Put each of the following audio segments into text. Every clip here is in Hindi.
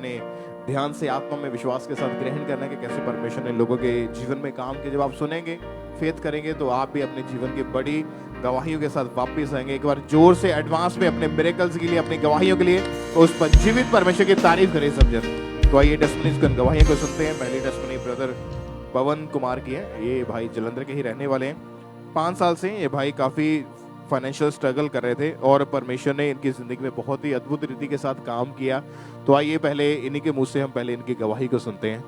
अपने ध्यान से आत्मा में विश्वास के साथ ग्रहण करना है कि कैसे परमेश्वर ने लोगों के जीवन में काम किया। जब आप सुनेंगे, फेथ करेंगे, तो आप भी अपने जीवन की बड़ी गवाहियों के साथ वापस आएंगे। एक बार जोर से एडवांस में अपने मिरेकल्स के लिए, अपनी गवाहियों के लिए, तो उस पर जीवित परमेश्वर की तारीफ करें समझे। तो आइए टेस्टमनीज की गवाहियों को सुनते हैं। पहली टेस्टमनी ब्रदर पवन कुमार की है। ये भाई जलंधर के ही रहने वाले हैं। 5 साल से ये भाई काफ़ी फाइनेंशियल स्ट्रगल कर रहे थे और परमेश्वर ने इनकी ज़िंदगी में बहुत ही अद्भुत रीति के साथ काम किया। तो आइए पहले इन्हीं के मुंह से हम पहले इनकी गवाही को सुनते हैं।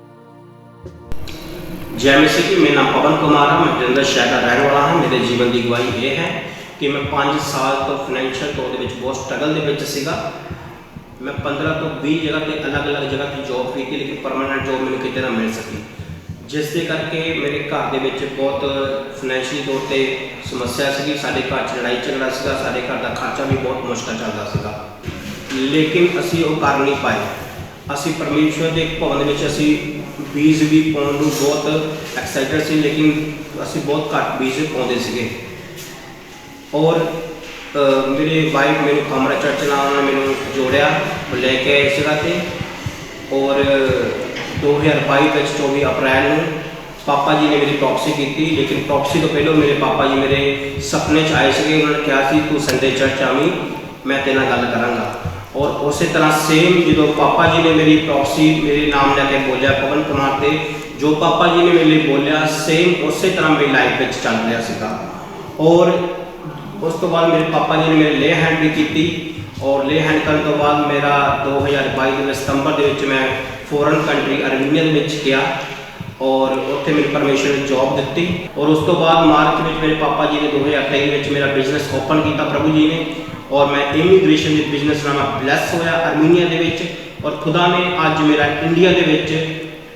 जय मसीह की। मेरा नाम पवन कुमार है, मैं जलंधर शहर का रहने वाला हूं। मेरे जीवन की गवाही ये है कि मैं 5 साल तो फाइनेंशियल तौर पे बहुत स्ट्रगल ਦੇ ਵਿੱਚ ਸੀਗਾ। मैं 15 ਤੋਂ 20 जगह ਤੇ अलग-अलग जगह की जॉब ਕੀਤੀ, लेकिन परमानेंट जॉब ਮੈਨੂੰ ਕਿਤੇ ਨਾ ਮਿਲ ਸਕੀ, ਜਿਸ ਦੇ ਕਰਕੇ ਮੇਰੇ ਘਰ ਦੇ ਵਿੱਚ ਬਹੁਤ ਫਾਈਨੈਂਸ਼ੀਅਲੀ ਤੌਰ ਤੇ ਸਮੱਸਿਆ ਸੀਗੀ। ਸਾਡੇ ਘਰ 'ਚ ਲੜਾਈ ਝਗੜਾ ਸੀਗਾ, ਸਾਡੇ ਘਰ ਦਾ ਖਰਚਾ ਵੀ ਬਹੁਤ ਮੁਸ਼ਕਲ ਚੱਲਦਾ ਸੀਗਾ, ਲੇਕਿਨ ਅਸੀਂ ਉਹ ਕਰ ਨਹੀਂ ਪਾਏ। ਅਸੀਂ ਪਰਮੇਸ਼ਵਰ ਦੇ ਭਵਨ ਦੇ ਵਿੱਚ ਅਸੀਂ ਬੀਜ ਵੀ ਪਾਉਣ ਨੂੰ ਬਹੁਤ ਐਕਸਾਈਟਡ ਸੀ, ਲੇਕਿਨ ਅਸੀਂ ਬਹੁਤ ਘੱਟ ਬੀਜ ਪਾਉਂਦੇ ਸੀਗੇ। ਔਰ ਮੇਰੇ ਵਾਈਫ ਮੈਨੂੰ ਖਾਮਰਾ ਚਰਚ ਨਾਲ ਮੈਨੂੰ ਜੋੜਿਆ, ਲੈ ਕੇ ਇਸ ਜਗ੍ਹਾ 'ਤੇ। ਔਰ 2022 ਵਿੱਚ 24 ਅਪ੍ਰੈਲ ਨੂੰ ਪਾਪਾ ਜੀ ਨੇ ਮੇਰੀ ਪ੍ਰੋਕਸੀ ਕੀਤੀ, ਲੇਕਿਨ ਪ੍ਰੋਕਸੀ ਤੋਂ ਪਹਿਲਾਂ ਮੇਰੇ ਪਾਪਾ ਜੀ ਮੇਰੇ ਸੁਪਨੇ 'ਚ ਆਏ ਸੀਗੇ। ਉਹਨਾਂ ਨੇ ਕਿਹਾ ਸੀ ਤੂੰ ਸੰਡੇ ਚਰਚ ਆਵੀਂ, ਮੈਂ ਤੇਰੇ ਨਾਲ ਗੱਲ ਕਰਾਂਗਾ। ਔਰ ਉਸੇ ਤਰ੍ਹਾਂ ਸੇਮ ਜਦੋਂ ਪਾਪਾ ਜੀ ਨੇ ਮੇਰੀ ਪ੍ਰੋਕਸੀ ਮੇਰੇ ਨਾਮ ਲੈ ਕੇ ਬੋਲਿਆ ਪਵਨ ਕੁਮਾਰ ਤੇ, ਜੋ ਪਾਪਾ ਜੀ ਨੇ ਮੇਰੇ ਲਈ ਬੋਲਿਆ ਸੇਮ ਉਸੇ ਤਰ੍ਹਾਂ ਮੇਰੀ ਲਾਈਫ ਵਿੱਚ ਚੱਲ ਰਿਹਾ ਸੀਗਾ। ਔਰ ਉਸ ਤੋਂ ਬਾਅਦ ਮੇਰੇ ਪਾਪਾ ਜੀ ਨੇ ਮੇਰੇ ਲੇ ਹੈਂਡ ਵੀ ਕੀਤੀ, ਔਰ ਲੇ ਹੈਂਡ ਕਰਨ ਤੋਂ ਬਾਅਦ ਮੇਰਾ 2022 ਦੇ ਸਤੰਬਰ ਦੇ ਵਿੱਚ ਮੈਂ ਫੋਰਨ ਕੰਟਰੀ ਅਰਮੀਨੀਆ ਦੇ ਵਿੱਚ ਗਿਆ, ਔਰ ਉੱਥੇ ਮੈਨੂੰ ਪਰਮੇਸ਼ਰ ਨੇ ਜੌਬ ਦਿੱਤੀ। ਔਰ ਉਸ ਤੋਂ ਬਾਅਦ ਮਾਰਚ ਵਿੱਚ ਮੇਰੇ ਪਾਪਾ ਜੀ ਨੇ 2023 ਵਿੱਚ ਮੇਰਾ ਬਿਜ਼ਨਸ ਓਪਨ ਕੀਤਾ ਪ੍ਰਭੂ ਜੀ ਨੇ, ਔਰ ਮੈਂ ਇਮੀਗ੍ਰੇਸ਼ਨ ਦੇ ਬਿਜ਼ਨਸ ਨਾਲ ਬਲੈਸ ਹੋਇਆ ਅਰਮੀਨੀਆ ਦੇ ਵਿੱਚ। ਔਰ ਖੁਦਾ ਨੇ ਅੱਜ ਮੇਰਾ ਇੰਡੀਆ ਦੇ ਵਿੱਚ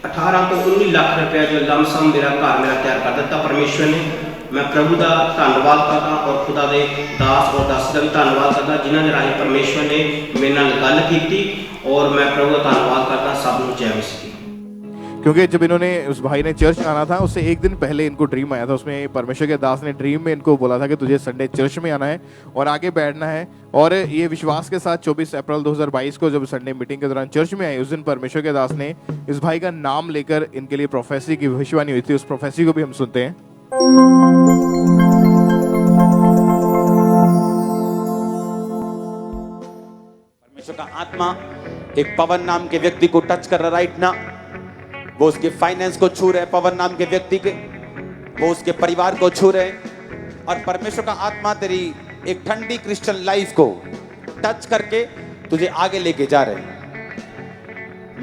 18 ਤੋਂ 19 ਲੱਖ ਰੁਪਏ ਜੋ ਲਮਸਮ ਮੇਰਾ ਘਰ ਮੇਰਾ ਤਿਆਰ ਕਰ ਦਿੱਤਾ ਪਰਮੇਸ਼ਰ ਨੇ। मैं प्रभु का धन्यवाद करता और खुदा के दास और दासी का भी धन्यवाद करता जिन्होंने राही परमेश्वर ने मेरे नाल गल की, और मैं प्रभु का धन्यवाद करता। सब लोग जय मसीह। क्योंकि जब इन्होंने उस भाई ने चर्च आना था, उससे एक दिन पहले इनको ड्रीम आया था। उसमें परमेश्वर के दास ने ड्रीम में इनको बोला था कि तुझे संडे चर्च में आना है और आगे बैठना है। और ये विश्वास के साथ 24 अप्रैल 2022 को जब संडे मीटिंग के दौरान चर्च में आए, उस दिन परमेश्वर के दास ने इस भाई का नाम लेकर इनके लिए प्रोफेसी की भविष्यवाणी हुई थी। उस प्रोफेसी को भी हम सुनते हैं। परमेश्वर का आत्मा एक पवन नाम के व्यक्ति को टच कर रहा राइट ना। वो उसके फाइनेंस को छू रहे, पवन नाम के व्यक्ति के, वो उसके परिवार को छू रहे। और परमेश्वर का आत्मा तेरी एक ठंडी क्रिश्चियन लाइफ को टच करके तुझे आगे लेके जा रहे।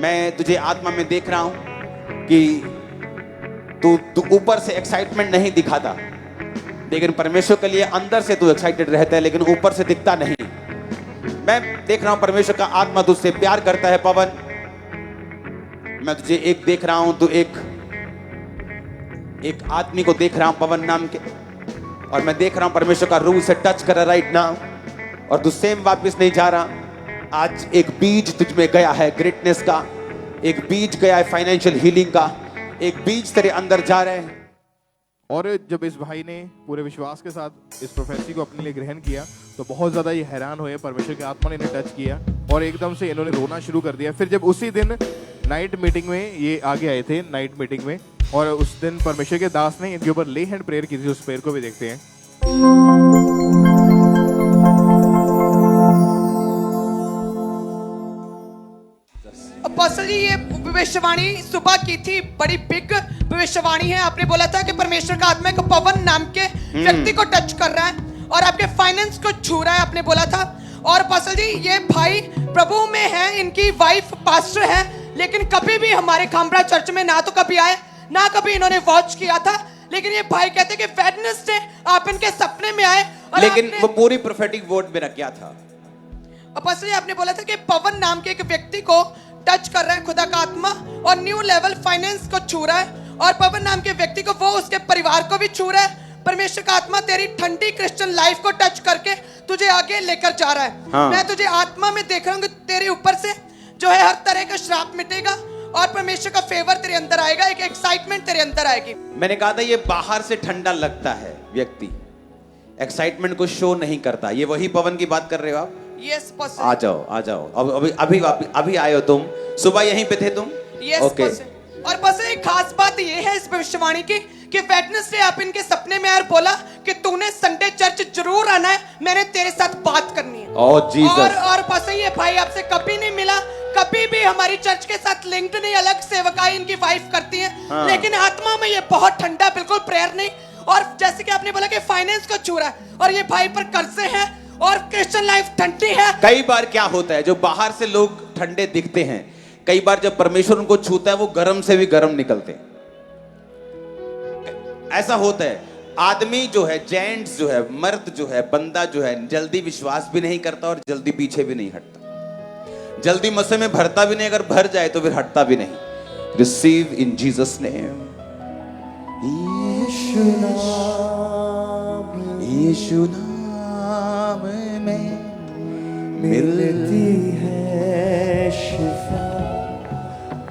मैं तुझे आत्मा में देख रहा हूं कि तू ऊपर से एक्साइटमेंट नहीं दिखाता, लेकिन परमेश्वर के लिए अंदर से तू एक्साइटेड रहता है, लेकिन ऊपर से दिखता नहीं। मैं देख रहा हूं परमेश्वर का आत्मा तुझसे प्यार करता है पवन। मैं तुझे एक देख रहा हूं, तू एक आदमी को देख रहा हूं पवन नाम के, और मैं देख रहा हूं परमेश्वर का रूह से टच कर रहा राइट नाउ, और तू सेम वापस नहीं जा रहा। आज एक बीज तुझ में गया है ग्रेटनेस का, एक बीज गया है फाइनेंशियल हीलिंग का, एक बीज तेरे अंदर जा रहे हैं। और जब इस भाई ने पूरे विश्वास के साथ इस प्रोफेसी को अपने लिए ग्रहण किया, तो बहुत ज़्यादा ये हैरान हुए। परमेश्वर की आत्मा ने इन्हें टच किया और एकदम से इन्होंने रोना शुरू कर दिया। फिर जब उसी दिन नाइट मीटिंग में ये आगे आए थे, नाइट मीटिंग में, और उस दिन परमेश्वर के दास ने इनके ऊपर ले हैंड प्रेयर की थी। उस प्रेयर को भी देखते हैं। अपोस्टल जी, ये भविष्यवाणी सुबह की थी, बड़ी बिग भविष्यवाणी है। आपने बोला था कि परमेश्वर का आत्मा एक पवन नाम के व्यक्ति को टच कर रहा है और आपके फाइनेंस को छू रहा है, आपने बोला था। और अपोस्टल जी, ये भाई प्रभु में है, इनकी वाइफ पास्टर है, लेकिन कभी भी हमारे खामरा चर्च में ना तो कभी आए, ना कभी इन्होंने वॉच किया था। लेकिन ये भाई कहते कि वेडनेसडे आप इनके सपने में आए, और लेकिन वो पूरी प्रोफेटिक वर्ड मेरा क्या था? अपोस्टल जी, आपने बोला था कि पवन नाम के एक व्यक्ति को टच कर रहा है खुदा का आत्मा, और न्यू लेवल फाइनेंस को छू रहा है, और पवन नाम के व्यक्ति को, वो उसके परिवार को भी छू रहा है। परमेश्वर का आत्मा तेरी ठंडी क्रिश्चियन लाइफ को टच करके तुझे आगे लेकर जा रहा है। हाँ। मैं तुझे आत्मा में देख रहा हूँ कि तेरे ऊपर से जो है हर तरह का श्राप मिटेगा, और परमेश्वर का फेवर तेरे अंदर आएगा, एक एक्साइटमेंट तेरे अंदर आएगी। मैंने कहा था ये बाहर से ठंडा लगता है व्यक्ति, एक्साइटमेंट को शो नहीं करता। ये वही पवन की बात कर रहे हो आप? Yes pastor. आ जाओ। अभी आए हो तुम, सुबह यहीं पे थे तुम? Yes pastor. और पास्टर एक खास बात ये है इस भविष्यवाणी की कि वेडनेसडे आप इनके सपने में आए और बोला कि तूने संडे चर्च जरूर आना है, मैंने तेरे साथ बात करनी है। ओह जीसस। और पास्टर ये भाई आपसे कभी नहीं मिला, कभी भी हमारी चर्च के साथ लिंक्ड नहीं, अलग सेवकाई इनकी वाइफ करती है। हाँ। लेकिन आत्मा में ये बहुत ठंडा, बिल्कुल प्रेयर नहीं। और जैसे कि आपने बोला कि फाइनेंस को छू रहा है और ये भाई पर कर्जे हैं और क्रिश्चियन लाइफ ठंडी है। कई बार क्या होता है, जो बाहर से लोग ठंडे दिखते हैं, कई बार जब परमेश्वर उनको छूता है वो गर्म से भी गर्म निकलते हैं। ऐसा होता है। आदमी जो है, जेंट्स जो है, मर्द जो है, बंदा जो है, जल्दी विश्वास भी नहीं करता और जल्दी पीछे भी नहीं हटता, जल्दी मस्से में भरता भी नहीं, अगर भर जाए तो फिर हटता भी नहीं। Receive in Jesus name. Yeshu नाम में मिलती है शिफा,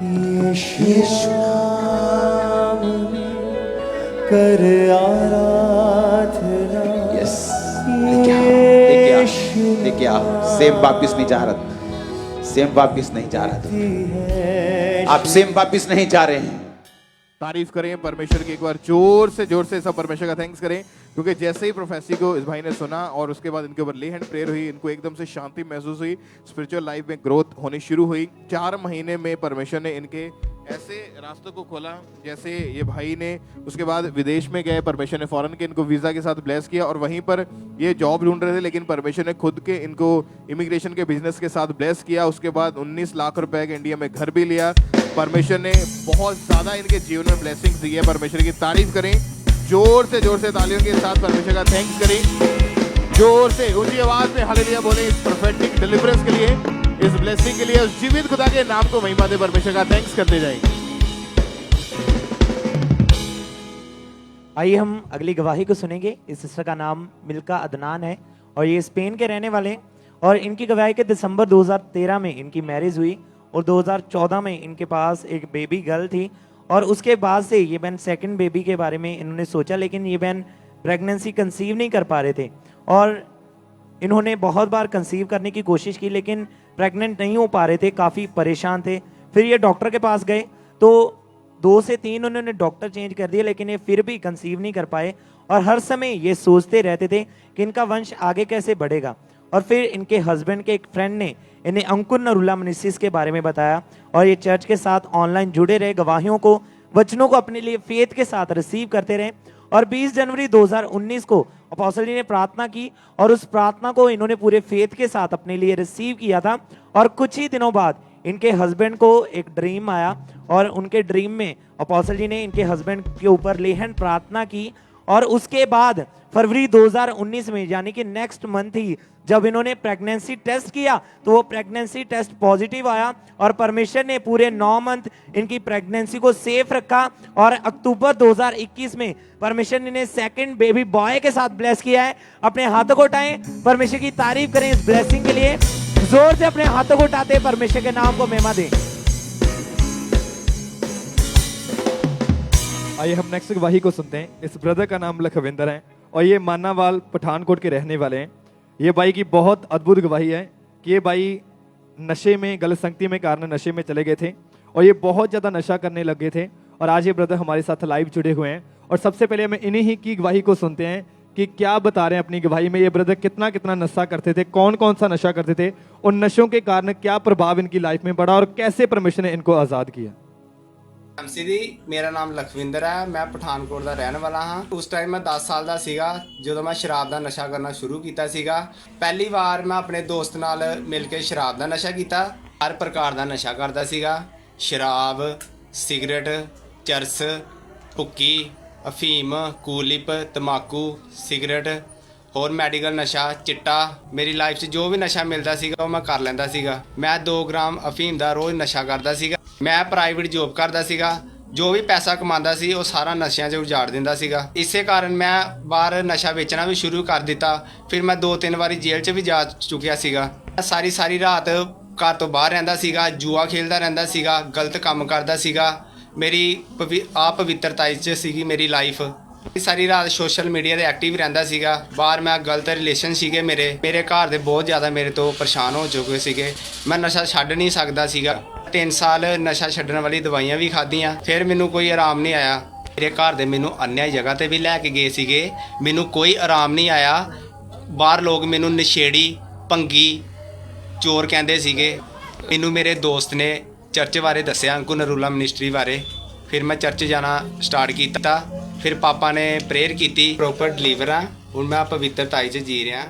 यीशु नाम में कर आराधना। यस, लेके आ। सेम वापिस नहीं जा रहा, सेम वापिस नहीं जा रहा, आप सेम वापिस नहीं जा रहे हैं। तारीफ करें परमेश्वर की, एक बार जोर से सब परमेश्वर का थैंक्स करें, क्योंकि जैसे ही प्रोफेसी को इस भाई ने सुना और उसके बाद इनके ऊपर ले हैंड प्रेयर हुई, इनको एकदम से शांति महसूस हुई, स्पिरिचुअल लाइफ में ग्रोथ होनी शुरू हुई। 4 महीने में परमेश्वर ने इनके ऐसे रास्तों को खोला, जैसे ये भाई ने उसके बाद विदेश में गए, परमेश्वर ने फॉरेन के इनको वीज़ा के साथ ब्लेस किया और वहीं पर ये जॉब ढूंढ रहे थे, लेकिन परमेश्वर ने खुद के इनको इमिग्रेशन के बिजनेस के साथ ब्लेस किया। उसके बाद 19 लाख रुपए के इंडिया में घर भी लिया। परमेश्वर ने बहुत ज़्यादा इनके जीवन में ब्लेसिंग्स दी है। परमेश्वर की तारीफ करें, जोर से तालियों के साथ परमेश्वर का थैंक्स करें, जोर से ऊंची आवाज में हालेलुया बोले इस प्रोफेटिक डिलीवरेंस के लिए, इस ब्लेसिंग के लिए, उस जीवित खुदा के नाम को महिमा दे, परमेश्वर का थैंक्स करते जाएंगे। आइए हम अगली गवाही को सुनेंगे। इस सिस्टर का नाम मिल्का अदनान है और ये स्पेन के रहने वाले हैं और इनकी गवाही के दिसंबर 2013 में इनकी मैरिज हुई और 2014 में इनके पास एक बेबी गर्ल थी और उसके बाद से ये बहन सेकंड बेबी के बारे में इन्होंने सोचा, लेकिन ये बहन प्रेगनेंसी कंसीव नहीं कर पा रहे थे और इन्होंने बहुत बार कंसीव करने की कोशिश की लेकिन प्रेग्नेंट नहीं हो पा रहे थे, काफ़ी परेशान थे। फिर ये डॉक्टर के पास गए तो 2 से 3 उन्होंने डॉक्टर चेंज कर दिए, लेकिन ये फिर भी कंसीव नहीं कर पाए और हर समय ये सोचते रहते थे कि इनका वंश आगे कैसे बढ़ेगा। और फिर इनके हस्बैंड के एक फ्रेंड ने इन्हें अंकुर नरूला मिनिस्ट्रीज के बारे में बताया और ये चर्च के साथ ऑनलाइन जुड़े रहे, गवाहियों को, वचनों को अपने लिए फेथ के साथ रिसीव करते रहे। और 20 जनवरी 2019 को अपोस्टल जी ने प्रार्थना की और उस प्रार्थना को इन्होंने पूरे फेथ के साथ अपने लिए रिसीव किया था। और कुछ ही दिनों बाद इनके हस्बैंड को एक ड्रीम आया और उनके ड्रीम में अपोस्टल जी ने इनके हस्बैंड के ऊपर ले हैंड प्रार्थना की और उसके बाद फरवरी 2019 में यानी कि नेक्स्ट मंथ ही जब इन्होंने प्रेगनेंसी टेस्ट किया तो वो प्रेगनेंसी टेस्ट पॉजिटिव आया और परमेश्वर ने पूरे 9 मंथ इनकी प्रेगनेंसी को सेफ रखा और अक्टूबर 2021 में परमेश्वर ने इन्हें सेकंड बेबी बॉय के साथ ब्लेस किया है। अपने हाथों को उठाएं, परमेश्वर की तारीफ करें इस ब्लेसिंग के लिए, जोर से अपने हाथों को उठाते परमेश्वर के नाम को महिमा दें। आइए हम नेक्स्ट गवाही को सुनते हैं। इस ब्रदर का नाम लखविंदर है और ये मानावाल पठानकोट के रहने वाले हैं। ये भाई की बहुत अद्भुत गवाही है कि ये भाई नशे में, गलत संगति में कारण नशे में चले गए थे और ये बहुत ज़्यादा नशा करने लग गए थे और आज ये ब्रदर हमारे साथ लाइव जुड़े हुए हैं। और सबसे पहले हमें इन्हीं ही की गवाही को सुनते हैं कि क्या बता रहे हैं अपनी गवाही में, ये ब्रदर कितना कितना नशा करते थे, कौन कौन सा नशा करते थे और नशों के कारण क्या प्रभाव इनकी लाइफ में पड़ा और कैसे परमेश्वर ने इनको आज़ाद किया। जी मेरा नाम लखविंदर है, मैं ਪਠਾਨਕੋਟ ਦਾ ਰਹਿਣ ਵਾਲਾ ਹਾਂ। ਉਸ ਟਾਈਮ ਮੈਂ 10 ਸਾਲ ਦਾ ਸੀਗਾ ਜਦੋਂ ਮੈਂ ਸ਼ਰਾਬ ਦਾ ਨਸ਼ਾ ਕਰਨਾ ਸ਼ੁਰੂ ਕੀਤਾ ਸੀਗਾ। ਪਹਿਲੀ ਵਾਰ ਮੈਂ ਆਪਣੇ ਦੋਸਤ ਨਾਲ ਮਿਲ ਕੇ ਸ਼ਰਾਬ ਦਾ ਨਸ਼ਾ ਕੀਤਾ। ਹਰ ਪ੍ਰਕਾਰ ਦਾ ਨਸ਼ਾ ਕਰਦਾ ਸੀਗਾ, ਸ਼ਰਾਬ, ਸਿਗਰਟ, ਚਰਸ, ਭੁੱਕੀ, ਅਫੀਮ, ਕੂਲਿਪ, ਤਮਾਕੂ, ਸਿਗਰਟ, ਹੋਰ ਮੈਡੀਕਲ ਨਸ਼ਾ, ਚਿੱਟਾ। ਮੇਰੀ ਲਾਈਫ 'ਚ ਜੋ ਵੀ ਨਸ਼ਾ ਮਿਲਦਾ ਸੀਗਾ ਉਹ ਮੈਂ ਕਰ ਲੈਂਦਾ ਸੀਗਾ। ਮੈਂ 2 ਗ੍ਰਾਮ ਅਫੀਮ ਦਾ ਰੋਜ਼ ਨਸ਼ਾ ਕਰਦਾ ਸੀਗਾ। ਮੈਂ ਪ੍ਰਾਈਵੇਟ ਜੋਬ ਕਰਦਾ ਸੀਗਾ, ਜੋ ਵੀ ਪੈਸਾ ਕਮਾਉਂਦਾ ਸੀ ਉਹ ਸਾਰਾ ਨਸ਼ਿਆਂ 'ਚ ਉਜਾੜ ਦਿੰਦਾ ਸੀਗਾ। ਇਸੇ ਕਾਰਨ ਮੈਂ ਬਾਹਰ ਨਸ਼ਾ ਵੇਚਣਾ ਵੀ ਸ਼ੁਰੂ ਕਰ ਦਿੱਤਾ। ਫਿਰ ਮੈਂ 2-3 ਵਾਰੀ ਜੇਲ੍ਹ 'ਚ ਵੀ ਜਾ ਚੁੱਕਿਆ ਸੀਗਾ। ਸਾਰੀ ਰਾਤ ਘਰ ਤੋਂ ਬਾਹਰ ਰਹਿੰਦਾ ਸੀਗਾ, ਜੂਆ ਖੇਡਦਾ ਰਹਿੰਦਾ ਸੀਗਾ, ਗਲਤ ਕੰਮ ਕਰਦਾ ਸੀਗਾ। ਮੇਰੀ ਪਵਿੱਤਰਤਾ 'ਚ ਸੀਗੀ ਮੇਰੀ ਲਾਈਫ। ਸਾਰੀ ਰਾਤ ਸੋਸ਼ਲ ਮੀਡੀਆ ਤੇ ਐਕਟਿਵ ਰਹਿੰਦਾ ਸੀਗਾ। ਬਾਹਰ ਮੈਂ ਗਲਤ ਰਿਲੇਸ਼ਨ ਸੀਗੇ ਮੇਰੇ ਘਰ ਦੇ ਬਹੁਤ ਜ਼ਿਆਦਾ ਮੇਰੇ ਤੋਂ ਪਰੇਸ਼ਾਨ ਹੋ ਚੁੱਕੇ ਸੀਗੇ। ਮੈਂ ਨਸ਼ਾ ਛੱਡ ਨਹੀਂ ਸਕਦਾ ਸੀਗਾ। 3 ਸਾਲ ਨਸ਼ਾ ਛੱਡਣ ਵਾਲੀ ਦਵਾਈਆਂ ਵੀ ਖਾਧੀਆਂ, ਫਿਰ ਮੈਨੂੰ ਕੋਈ ਆਰਾਮ ਨਹੀਂ ਆਇਆ। ਮੇਰੇ ਘਰ ਦੇ ਮੈਨੂੰ ਅਨਿਆ ਜਗ੍ਹਾ ਤੇ ਵੀ ਲੈ ਕੇ ਗਏ ਸੀਗੇ, ਮੈਨੂੰ ਕੋਈ ਆਰਾਮ ਨਹੀਂ ਆਇਆ। ਬਾਹਰ ਲੋਕ ਮੈਨੂੰ ਨਸ਼ੇੜੀ, ਭੰਗੀ, ਚੋਰ ਕਹਿੰਦੇ ਸੀਗੇ। ਮੈਨੂੰ ਮੇਰੇ ਦੋਸਤ ਨੇ ਚਰਚ ਬਾਰੇ ਦੱਸਿਆ, ਅੰਕੂ ਨਰੂਲਾ ਮਿਨਿਸਟਰੀ ਬਾਰੇ। ਫਿਰ ਮੈਂ ਚਰਚ ਜਾਣਾ ਸਟਾਰਟ ਕੀਤਾ। ਫਿਰ ਪਾਪਾ ਨੇ ਪ੍ਰੇਅਰ ਕੀਤੀ, ਪ੍ਰੋਪਰ डिलीवर हाँ। ਹੁਣ मैं पवित्रताई से जी रहा।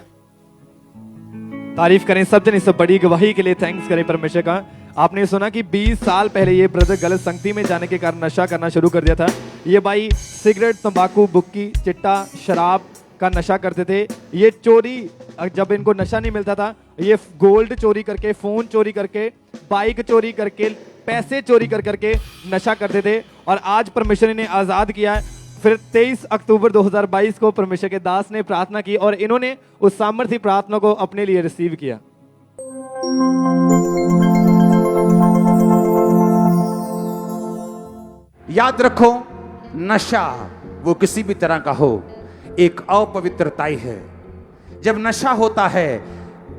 तारीफ करें सब जन इस बड़ी गवाही के लिए, थैंक्स करें परमेश्वर का। आपने सुना कि 20 साल पहले ये ब्रदर गलत संगति में जाने के कारण नशा करना शुरू कर दिया था। ये भाई सिगरेट, तंबाकू, बुक्की, चिट्टा, शराब का नशा करते थे। ये चोरी, जब इनको नशा नहीं मिलता था, ये गोल्ड चोरी करके, फोन चोरी करके, बाइक चोरी करके, पैसे चोरी कर करके नशा करते थे। और आज परमेश्वर ने आज़ाद किया है। फिर 23 अक्टूबर 2022 को परमेश्वर के दास ने प्रार्थना की और इन्होंने उस सामर्थ्य प्रार्थना को अपने लिए रिसीव किया। याद रखो, नशा वो किसी भी तरह का हो, एक अपवित्रताई है। जब नशा होता है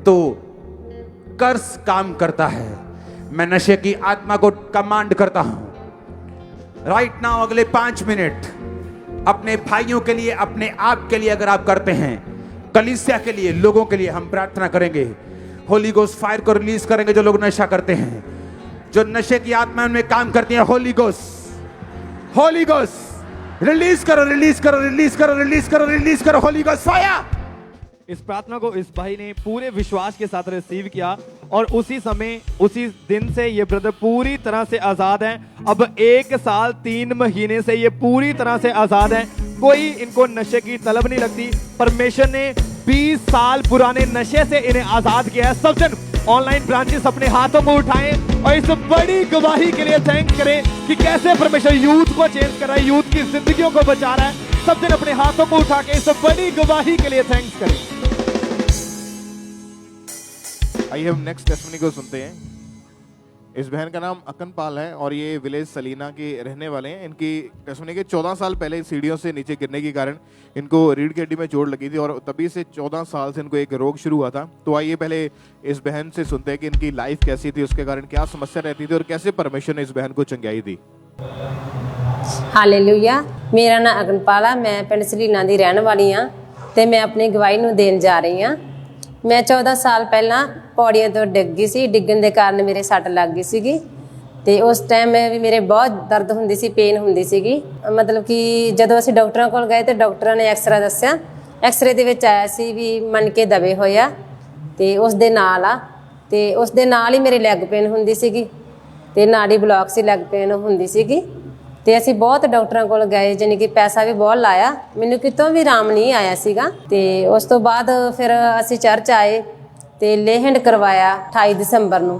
तो कर्स काम करता है। मैं नशे की आत्मा को कमांड करता हूं राइट नाउ, अगले 5 मिनट अपने भाइयों के लिए, अपने आप के लिए अगर आप करते हैं, कलीसिया के लिए, लोगों के लिए हम प्रार्थना करेंगे। होली गोस्ट फायर को रिलीज करेंगे। जो लोग नशा करते हैं, जो नशे की आत्मा उनमें काम करती है, होली गोस्ट रिलीज करो, रिलीज करो, रिलीज करो, रिलीज करो, रिलीज करो, होली गोस्ट फायर। इस प्रार्थना को इस भाई ने पूरे विश्वास के साथ रिसीव किया और उसी समय, उसी दिन से ये ब्रदर पूरी तरह से आजाद हैं। अब 1 साल 3 महीने से ये पूरी तरह से आजाद हैं। कोई इनको नशे की तलब नहीं लगती। परमेश्वर ने 20 साल पुराने नशे से इन्हें आजाद किया है। सब जन ऑनलाइन ब्रांचेस अपने हाथों को उठाएं और इस बड़ी गवाही के लिए थैंक्स करें कि कैसे परमेश्वर यूथ को चेंज कर रहा है, यूथ की जिंदगियों को बचा रहा है। सब जन अपने हाथों को उठा के इस बड़ी गवाही के लिए थैंक्स करें। आइए हम नेक्स्ट टेस्टिमनी को सुनते हैं। इस बहन का नाम अकनपाल है और ये विलेज सलीना के रहने वाले हैं। इनकी टेस्टिमनी के 14 साल पहले सीढ़ियों से नीचे गिरने के कारण इनको रीढ़ की हड्डी में चोट लगी थी और तभी से 14 साल से इनको एक रोग शुरू हुआ था। तो आइए पहले इस बहन से सुनते हैं कि इनकी लाइफ कैसी थी, उसके कारण क्या समस्या रहती थी और कैसे परमेश्वर ने इस बहन को चंगाई दी। हालेलुया। मेरा नाम अकनपाल है, मैं पिंड सलीना दी रहने वाली हाँ ते मैं अपनी गवाही नूं देण जा रही हाँ। मैं 14 साल पहला पौड़ियां तो डिग गई सी। डिगण के कारण मेरे सट लग गई सीगी ते उस टाइम भी मेरे बहुत दर्द हुंदी सी, पेन हुंदी सीगी। मतलब कि जदों असीं डॉक्टरां कोल गए तो डॉक्टरां ने एक्सरे दस्सिया। एक्सरे दे विच आया सी भी मनके दबे होए आ ते उस दे नाल आ ते उस दे नाल ही मेरे लैग पेन हुंदी सीगी ते नाड़ी ब्लॉक सी, लैग पेन हुंदी सीगी ते असीं बहुत डॉक्टरां कोल गए, जानी कि पैसा भी बहुत लाया, मैनूं कितों भी आराम नहीं आया सीगा। ते उस तो बाद फिर असीं चर्च आए ते लेहंड करवाया 28 दिसंबर नूं।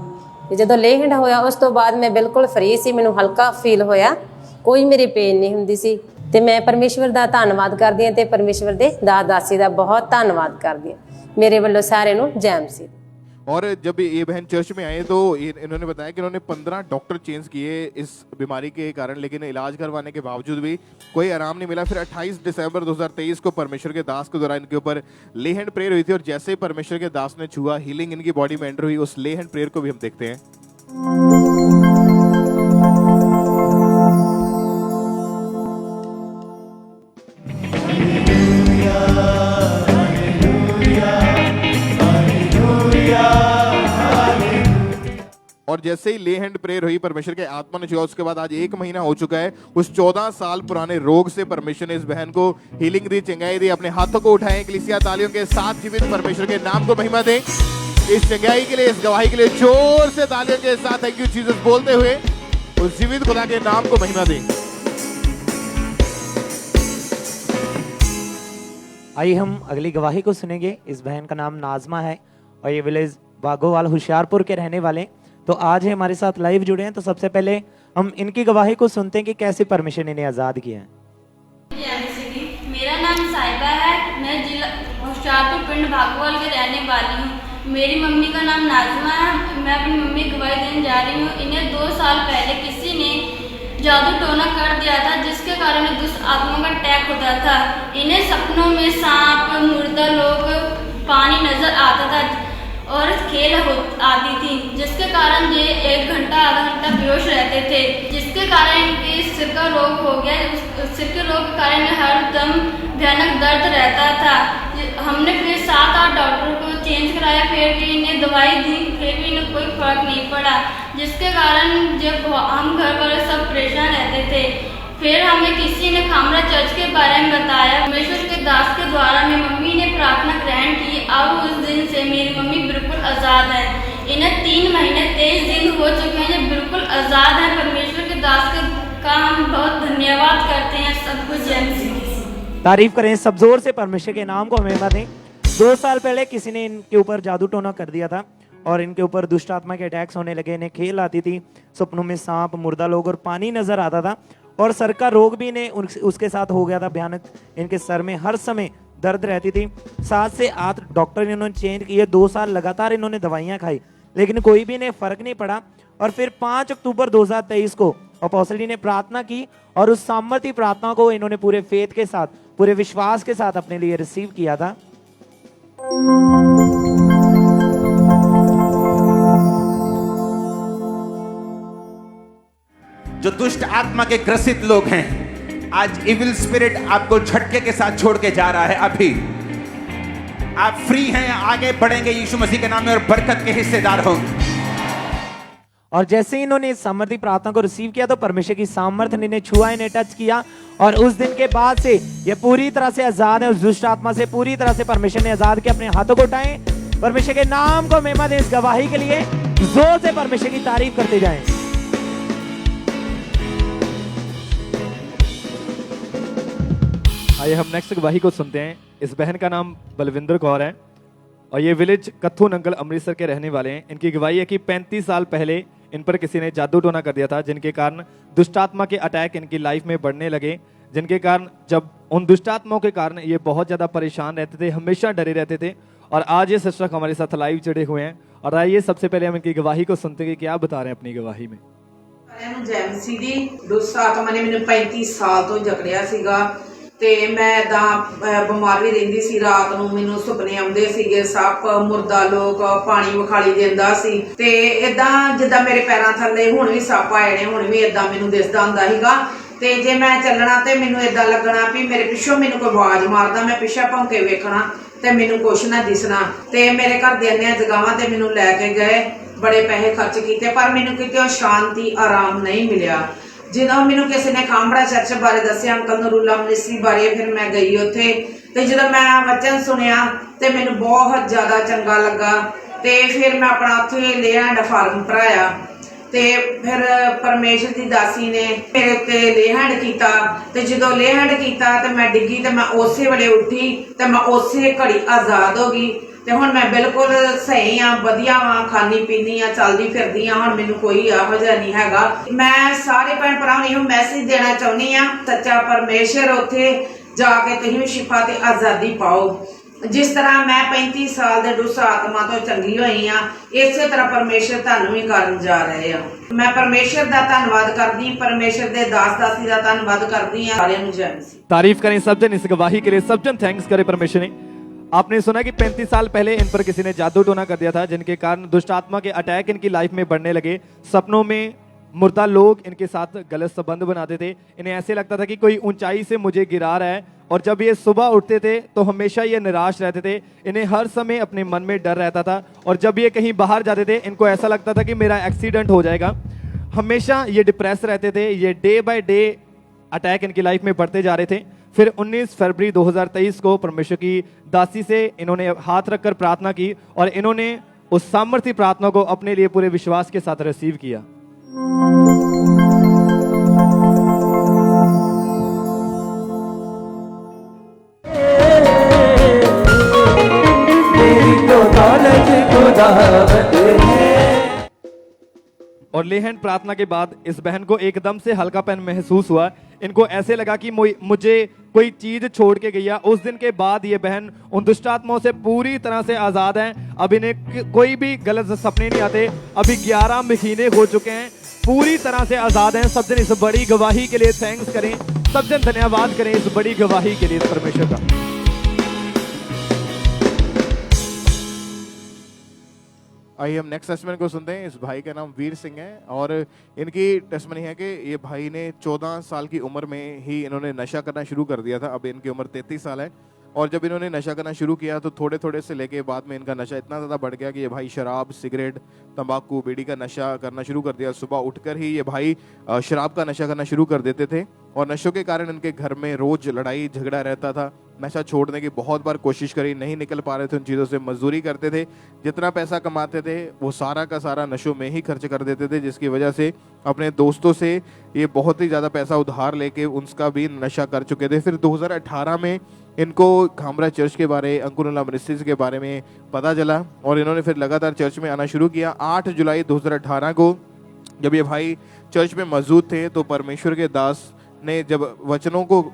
ते जदों लेहंड होया उस तो बाद मैं बिल्कुल फ्री सी, मैनूं हल्का फील होया, कोई मेरी पेन नहीं हुंदी सी। ते मैं परमेश्वर दा धन्नवाद करदी हां ते परमेश्वर दे दास दासी दा बहुत धन्नवाद करदी हां। मेरे वल्लों सारे नूं जय मसीह। और जब ये बहन चर्च में आए तो इन्होंने बताया कि इन्होंने 15 डॉक्टर चेंज किए इस बीमारी के कारण, लेकिन इलाज करवाने के बावजूद भी कोई आराम नहीं मिला। फिर 28 दिसंबर 2023 को परमेश्वर के दास के द्वारा इनके ऊपर ले हैंड प्रेयर हुई थी और जैसे ही परमेश्वर के दास ने छुआ, हीलिंग इनकी बॉडी में एंटर हुई। उस ले हैंड प्रेयर को भी हम देखते हैं। और जैसे ही ले हैंड प्रेयर हुई, परमेश्वर के आत्मा ने छुआ, उसके बाद आज 1 महीना हो चुका है। उस 14 साल पुराने रोग से परमेश्वर ने इस बहन को हीलिंग दी, चंगाई दी। अपने हाथों को उठाएं, कलीसिया तालियों के साथ जीवित परमेश्वर के नाम को महिमा दें। इस चंगाई के लिए, इस गवाही के लिए जोर से तालियों के साथ थैंक यू जीसस बोलते हुए उस जीवित खुदा के नाम को महिमा दें। आइए हम अगली गवाही को सुनेंगे। इस बहन का नाम नाजमा है और ये विलेज बागोवाल होशियारपुर के रहने वाले। तो आज ये हमारे साथ लाइव जुड़े हैं। तो सबसे पहले हम इनकी गवाही को सुनते हैं कि कैसे परमेश्वर ने इन्हें आज़ाद किया है। मेरा नाम साहिबा है, मैं जिला होशियारपुर पिंड बागोवाल के रहने वाली हूँ। मेरी मम्मी का नाम नाजमा है। मैं अपनी मम्मी की गवाही देने जा रही हूँ। इन्हें 2 साल पहले किसी ने जादू टोना कर दिया था, जिसके कारण दुष्ट आत्मा का अटैक होता था। इन्हें सपनों में सांप, मुर्दा लोग, पानी नजर आता था और खेल आती थी, जिसके कारण ये 1 घंटा आधा घंटा बेहोश रहते थे, जिसके कारण इनके सिर का रोग हो गया। सिर के रोग के कारण हर दम भयानक दर्द रहता था। हमने फिर 7-8 डॉक्टर को चेंज कराया, फिर भी इन्हें दवाई दी, फिर भी इन्हें कोई फर्क नहीं पड़ा, जिसके कारण जब हम घर वाले सब परेशान रहते थे। फिर हमें किसी ने खामरा चर्च के बारे में बताया। परमेश्वर के दास के द्वारा मेरी मम्मी ने प्रार्थना ग्रहण की। अब उस दिन से मेरी मम्मी बिल्कुल आज़ाद है। इन्हें 3 महीने 23 दिन हो चुके हैं, ये बिल्कुल आज़ाद है। परमेश्वर के दास का हम बहुत धन्यवाद करते हैं। सब कुछ जय मसीह। तारीफ करें सब जोर से, परमेश्वर के नाम को महिमा दें। 2 साल पहले किसी ने इनके ऊपर जादू टोना कर दिया था और इनके ऊपर दुष्ट आत्मा के अटैक्स होने लगे। इन्हें खेल आती थी, सपनों में सांप, मुर्दा लोग और पानी नजर आता था और सर का रोग भी इन्हें उसके साथ हो गया था भयानक। इनके सर में हर समय दर्द रहती थी। 7 से 8 डॉक्टर इन्होंने चेंज किए। 2 साल लगातार इन्होंने दवाइयाँ खाई, लेकिन कोई भी इन्हें फर्क नहीं पड़ा। और फिर 5 अक्टूबर 2023 को अपोस्टल जी ने प्रार्थना की और उस सामर्थी प्रार्थना को इन्होंने पूरे फेथ के साथ, पूरे विश्वास के साथ अपने लिए रिसीव किया था। जो दुष्ट आत्मा के ग्रसित लोग हैं, आज इविल स्पिरिट आपको झटके के साथ छोड़ के जा रहा है। अभी आप फ्री हैं, आगे बढ़ेंगे यीशु मसीह के नाम में और बरकत के हिस्सेदार होंगे। और जैसे ही इन्होंने इस सामर्थी प्रार्थना को रिसीव किया तो परमेश्वर की सामर्थ्य ने इन्हें छुआ, इन्हें टच किया और उस दिन के बाद से ये पूरी तरह से आजाद है। उस दुष्ट आत्मा से पूरी तरह से परमेश्वर ने आजाद किया। अपने हाथों को उठाएं, परमेश्वर के नाम को महिमा दें। इस गवाही के लिए जोर से परमेश्वर की तारीफ करते जाएं। आइए हम नेक्स्ट गवाही को सुनते हैं। इस बहन का नाम बलविंदर कौर है और ये विलेज कत्थू नंगल अमृतसर के रहने वाले हैं। इनकी गवाही है कि 35 साल पहले इन पर किसी ने जादू टोना कर दिया था, जिनके कारण दुष्टात्मा के अटैक इनकी लाइफ में बढ़ने लगे, जिनके कारण जब उन दुष्टात्माओं के कारण ये बहुत ज़्यादा परेशान रहते थे, हमेशा डरे रहते थे। और आज ये सिस्टर हमारे साथ लाइव जुड़े हुए हैं और आइए सबसे पहले हम इनकी गवाही को सुनते हैं कि क्या बता रहे हैं अपनी गवाही में। जय मसीह दी। दुष्ट आत्मा ने मैंने 35 साल तो जकड़िया सीगा ਤੇ ਮੈਂ ਇਦਾਂ ਬਿਮਾਰ ਵੀ ਰਹਿੰਦੀ ਸੀ। ਰਾਤ ਨੂੰ ਮੈਨੂੰ ਸੁਪਨੇ ਆਉਂਦੇ ਸੀਗੇ, ਸੱਪ, ਮੁਰਦਾ ਲੋਕ, ਪਾਣੀ ਵਿਖਾਲੀ ਦਿੰਦਾ ਸੀ ਤੇ ਇਦਾਂ ਜਿੱਦਾਂ ਮੇਰੇ ਪੈਰਾਂ ਥੱਲੇ ਹੁਣ ਵੀ ਸੱਪ ਆਏ ਨੇ, ਹੁਣ ਵੀ ਇਦਾਂ ਮੈਨੂੰ ਦਿਸਦਾ ਹੁੰਦਾ ਸੀਗਾ। ਤੇ ਜੇ ਮੈਂ ਚੱਲਣਾ ਤੇ ਮੈਨੂੰ ਇਦਾਂ ਲੱਗਣਾ ਵੀ ਮੇਰੇ ਪਿੱਛੋਂ ਮੈਨੂੰ ਕੋਈ ਆਵਾਜ਼ ਮਾਰਦਾ, ਮੈਂ ਪਿੱਛੇ ਭੌਂਕੇ ਵੇਖਣਾ ਤੇ ਮੈਨੂੰ ਕੁਛ ਨਾ ਦਿਸਣਾ। ਤੇ ਮੇਰੇ ਘਰ ਦੇ ਇੰਨੀਆਂ ਜਗ੍ਹਾਵਾਂ ਤੇ ਮੈਨੂੰ ਲੈ ਕੇ ਗਏ, ਬੜੇ ਪੈਸੇ ਖਰਚ ਕੀਤੇ, ਪਰ ਮੈਨੂੰ ਕਿਤੇ ਸ਼ਾਂਤੀ ਆਰਾਮ ਨਹੀਂ ਮਿਲਿਆ। ਜਦੋਂ ਮੈਨੂੰ ਕਿਸੇ ਨੇ ਖਾਮੜਾ ਚਰਚ ਬਾਰੇ ਦੱਸਿਆ, ਅੰਕਲ ਨਰੂਲਾ ਮਿਨਿਸਟਰੀ ਬਾਰੇ, ਫਿਰ ਮੈਂ ਗਈ ਉੱਥੇ ਤੇ ਜਦੋਂ ਮੈਂ ਵਚਨ ਸੁਣਿਆ ਤੇ ਮੈਨੂੰ ਬਹੁਤ ਜ਼ਿਆਦਾ ਚੰਗਾ ਲੱਗਾ ਤੇ ਫਿਰ ਮੈਂ ਆਪਣਾ ਉੱਥੇ ਲੇਹੈਂਡ ਫਾਰਮ ਭਰਾਇਆ ਤੇ ਫਿਰ ਪਰਮੇਸ਼ਰ ਦੀ ਦਾਸੀ ਨੇ ਮੇਰੇ ਉੱਤੇ ਲੇਹੈਂਡ ਕੀਤਾ ਤੇ ਜਦੋਂ ਲੇਹੈਂਡ ਕੀਤਾ ਤੇ ਮੈਂ ਡਿੱਗੀ ਤੇ ਮੈਂ ਉਸੇ ਵੇਲੇ ਉੱਠੀ ਤੇ ਮੈਂ ਉਸੇ ਘੜੀ ਆਜ਼ਾਦ ਹੋ ਗਈ ਤੇ ਹੁਣ ਮੈਂ ਬਿਲਕੁਲ ਸਹੀ ਆ, ਵਧੀਆ ਵਾਂ, ਖਾਣੀ ਪੀਣੀ ਆ, ਚੱਲਦੀ ਫਿਰਦੀ ਆ। ਹੁਣ ਮੈਨੂੰ ਕੋਈ ਇਹੋ ਜਿਹਾ ਨਹੀਂ ਹੈਗਾ। ਮੈਂ ਸਾਰੇ ਭੈਣ ਭਰਾਵਾਂ ਨੂੰ ਮੈਸੇਜ ਦੇਣਾ ਚਾਹੁੰਦੀ ਆ, ਸੱਚਾ ਪਰਮੇਸ਼ਰ ਉੱਥੇ ਜਾ ਕੇ ਤੁਸੀਂ ਵੀ ਸ਼ਿਫਾ ਤੇ ਆਜ਼ਾਦੀ ਪਾਓ। ਜਿਸ ਤਰ੍ਹਾਂ ਮੈਂ 35 ਸਾਲ ਦੇ ਦੁਸ਼ਟ ਆਤਮਾ ਤੋਂ ਚੰਗੀ ਹੋਈ ਆ, ਇਸੇ ਤਰ੍ਹਾਂ ਪਰਮੇਸ਼ਰ ਤੁਹਾਨੂੰ ਵੀ ਕਰਨ ਜਾ ਰਹੇ ਆ। ਮੈਂ ਪਰਮੇਸ਼ਰ ਦਾ ਧੰਨਵਾਦ ਕਰਦੀ, ਪਰਮੇਸ਼ਰ ਦੇ ਦਾਸ ਦਾਸੀ ਦਾ ਧੰਨਵਾਦ करती हैं। सारे जय मसीह। तारीफ करें सब जन इस गवाही के लिए, सब जन थैंक्स करें परमेश्वर ने। आपने सुना कि 35 साल पहले इन पर किसी ने जादू टोना कर दिया था, जिनके कारण दुष्ट आत्मा के अटैक इनकी लाइफ में बढ़ने लगे। सपनों में मुर्दा लोग इनके साथ गलत संबंध बनाते थे। इन्हें ऐसे लगता था कि कोई ऊंचाई से मुझे गिरा रहा है और जब ये सुबह उठते थे तो हमेशा ये निराश रहते थे। इन्हें हर समय अपने मन में डर रहता था और जब ये कहीं बाहर जाते थे इनको ऐसा लगता था कि मेरा एक्सीडेंट हो जाएगा। हमेशा ये डिप्रेस रहते थे। ये डे बाय डे अटैक इनकी लाइफ में बढ़ते जा रहे थे। फिर 19 फरवरी 2023 को परमेश्वर की दासी से इन्होंने हाथ रखकर प्रार्थना की और इन्होंने उस सामर्थ्य प्रार्थना को अपने लिए पूरे विश्वास के साथ रिसीव किया। और लेहन प्रार्थना के बाद इस बहन को एकदम से हल्कापन महसूस हुआ। इनको ऐसे लगा कि मुझे कोई चीज छोड़ के गई है। उस दिन के बाद ये बहन उन दुष्टात्माओं से पूरी तरह से आजाद है। अब इन्हें कोई भी गलत सपने नहीं आते। अभी 11 महीने हो चुके हैं पूरी तरह से आजाद हैं। सब जन इस बड़ी गवाही के लिए थैंक्स करें, सब जन धन्यवाद करें इस बड़ी गवाही के लिए परमेश्वर का। आइए हम नेक्स्ट टेस्टमनी को सुनते हैं। इस भाई का नाम वीर सिंह है और इनकी टेस्टमनी है कि ये भाई ने 14 साल की उम्र में ही इन्होंने नशा करना शुरू कर दिया था। अब इनकी उम्र 33 साल है और जब इन्होंने नशा करना शुरू किया तो थोड़े थोड़े से लेके बाद में इनका नशा इतना ज़्यादा बढ़ गया कि ये भाई शराब, सिगरेट, तंबाकू, बीड़ी का नशा करना शुरू कर दिया। सुबह उठकर ही ये भाई शराब का नशा करना शुरू कर देते थे और नशों के कारण इनके घर में रोज लड़ाई झगड़ा रहता था। नशा छोड़ने की बहुत बार कोशिश करी, नहीं निकल पा रहे थे उन चीज़ों से। मजदूरी करते थे, जितना पैसा कमाते थे वो सारा का सारा नशों में ही खर्च कर देते थे, जिसकी वजह से अपने दोस्तों से ये बहुत ही ज़्यादा पैसा उधार लेके उसका भी नशा कर चुके थे। फिर 2018 में इनको खामरा चर्च के बारे, अंकुरला मिनिस्ट्रीज के बारे में पता चला और इन्होंने फिर लगातार चर्च में आना शुरू किया। 8 जुलाई 2018 को जब ये भाई चर्च में मौजूद थे तो परमेश्वर के दास ने जब वचनों को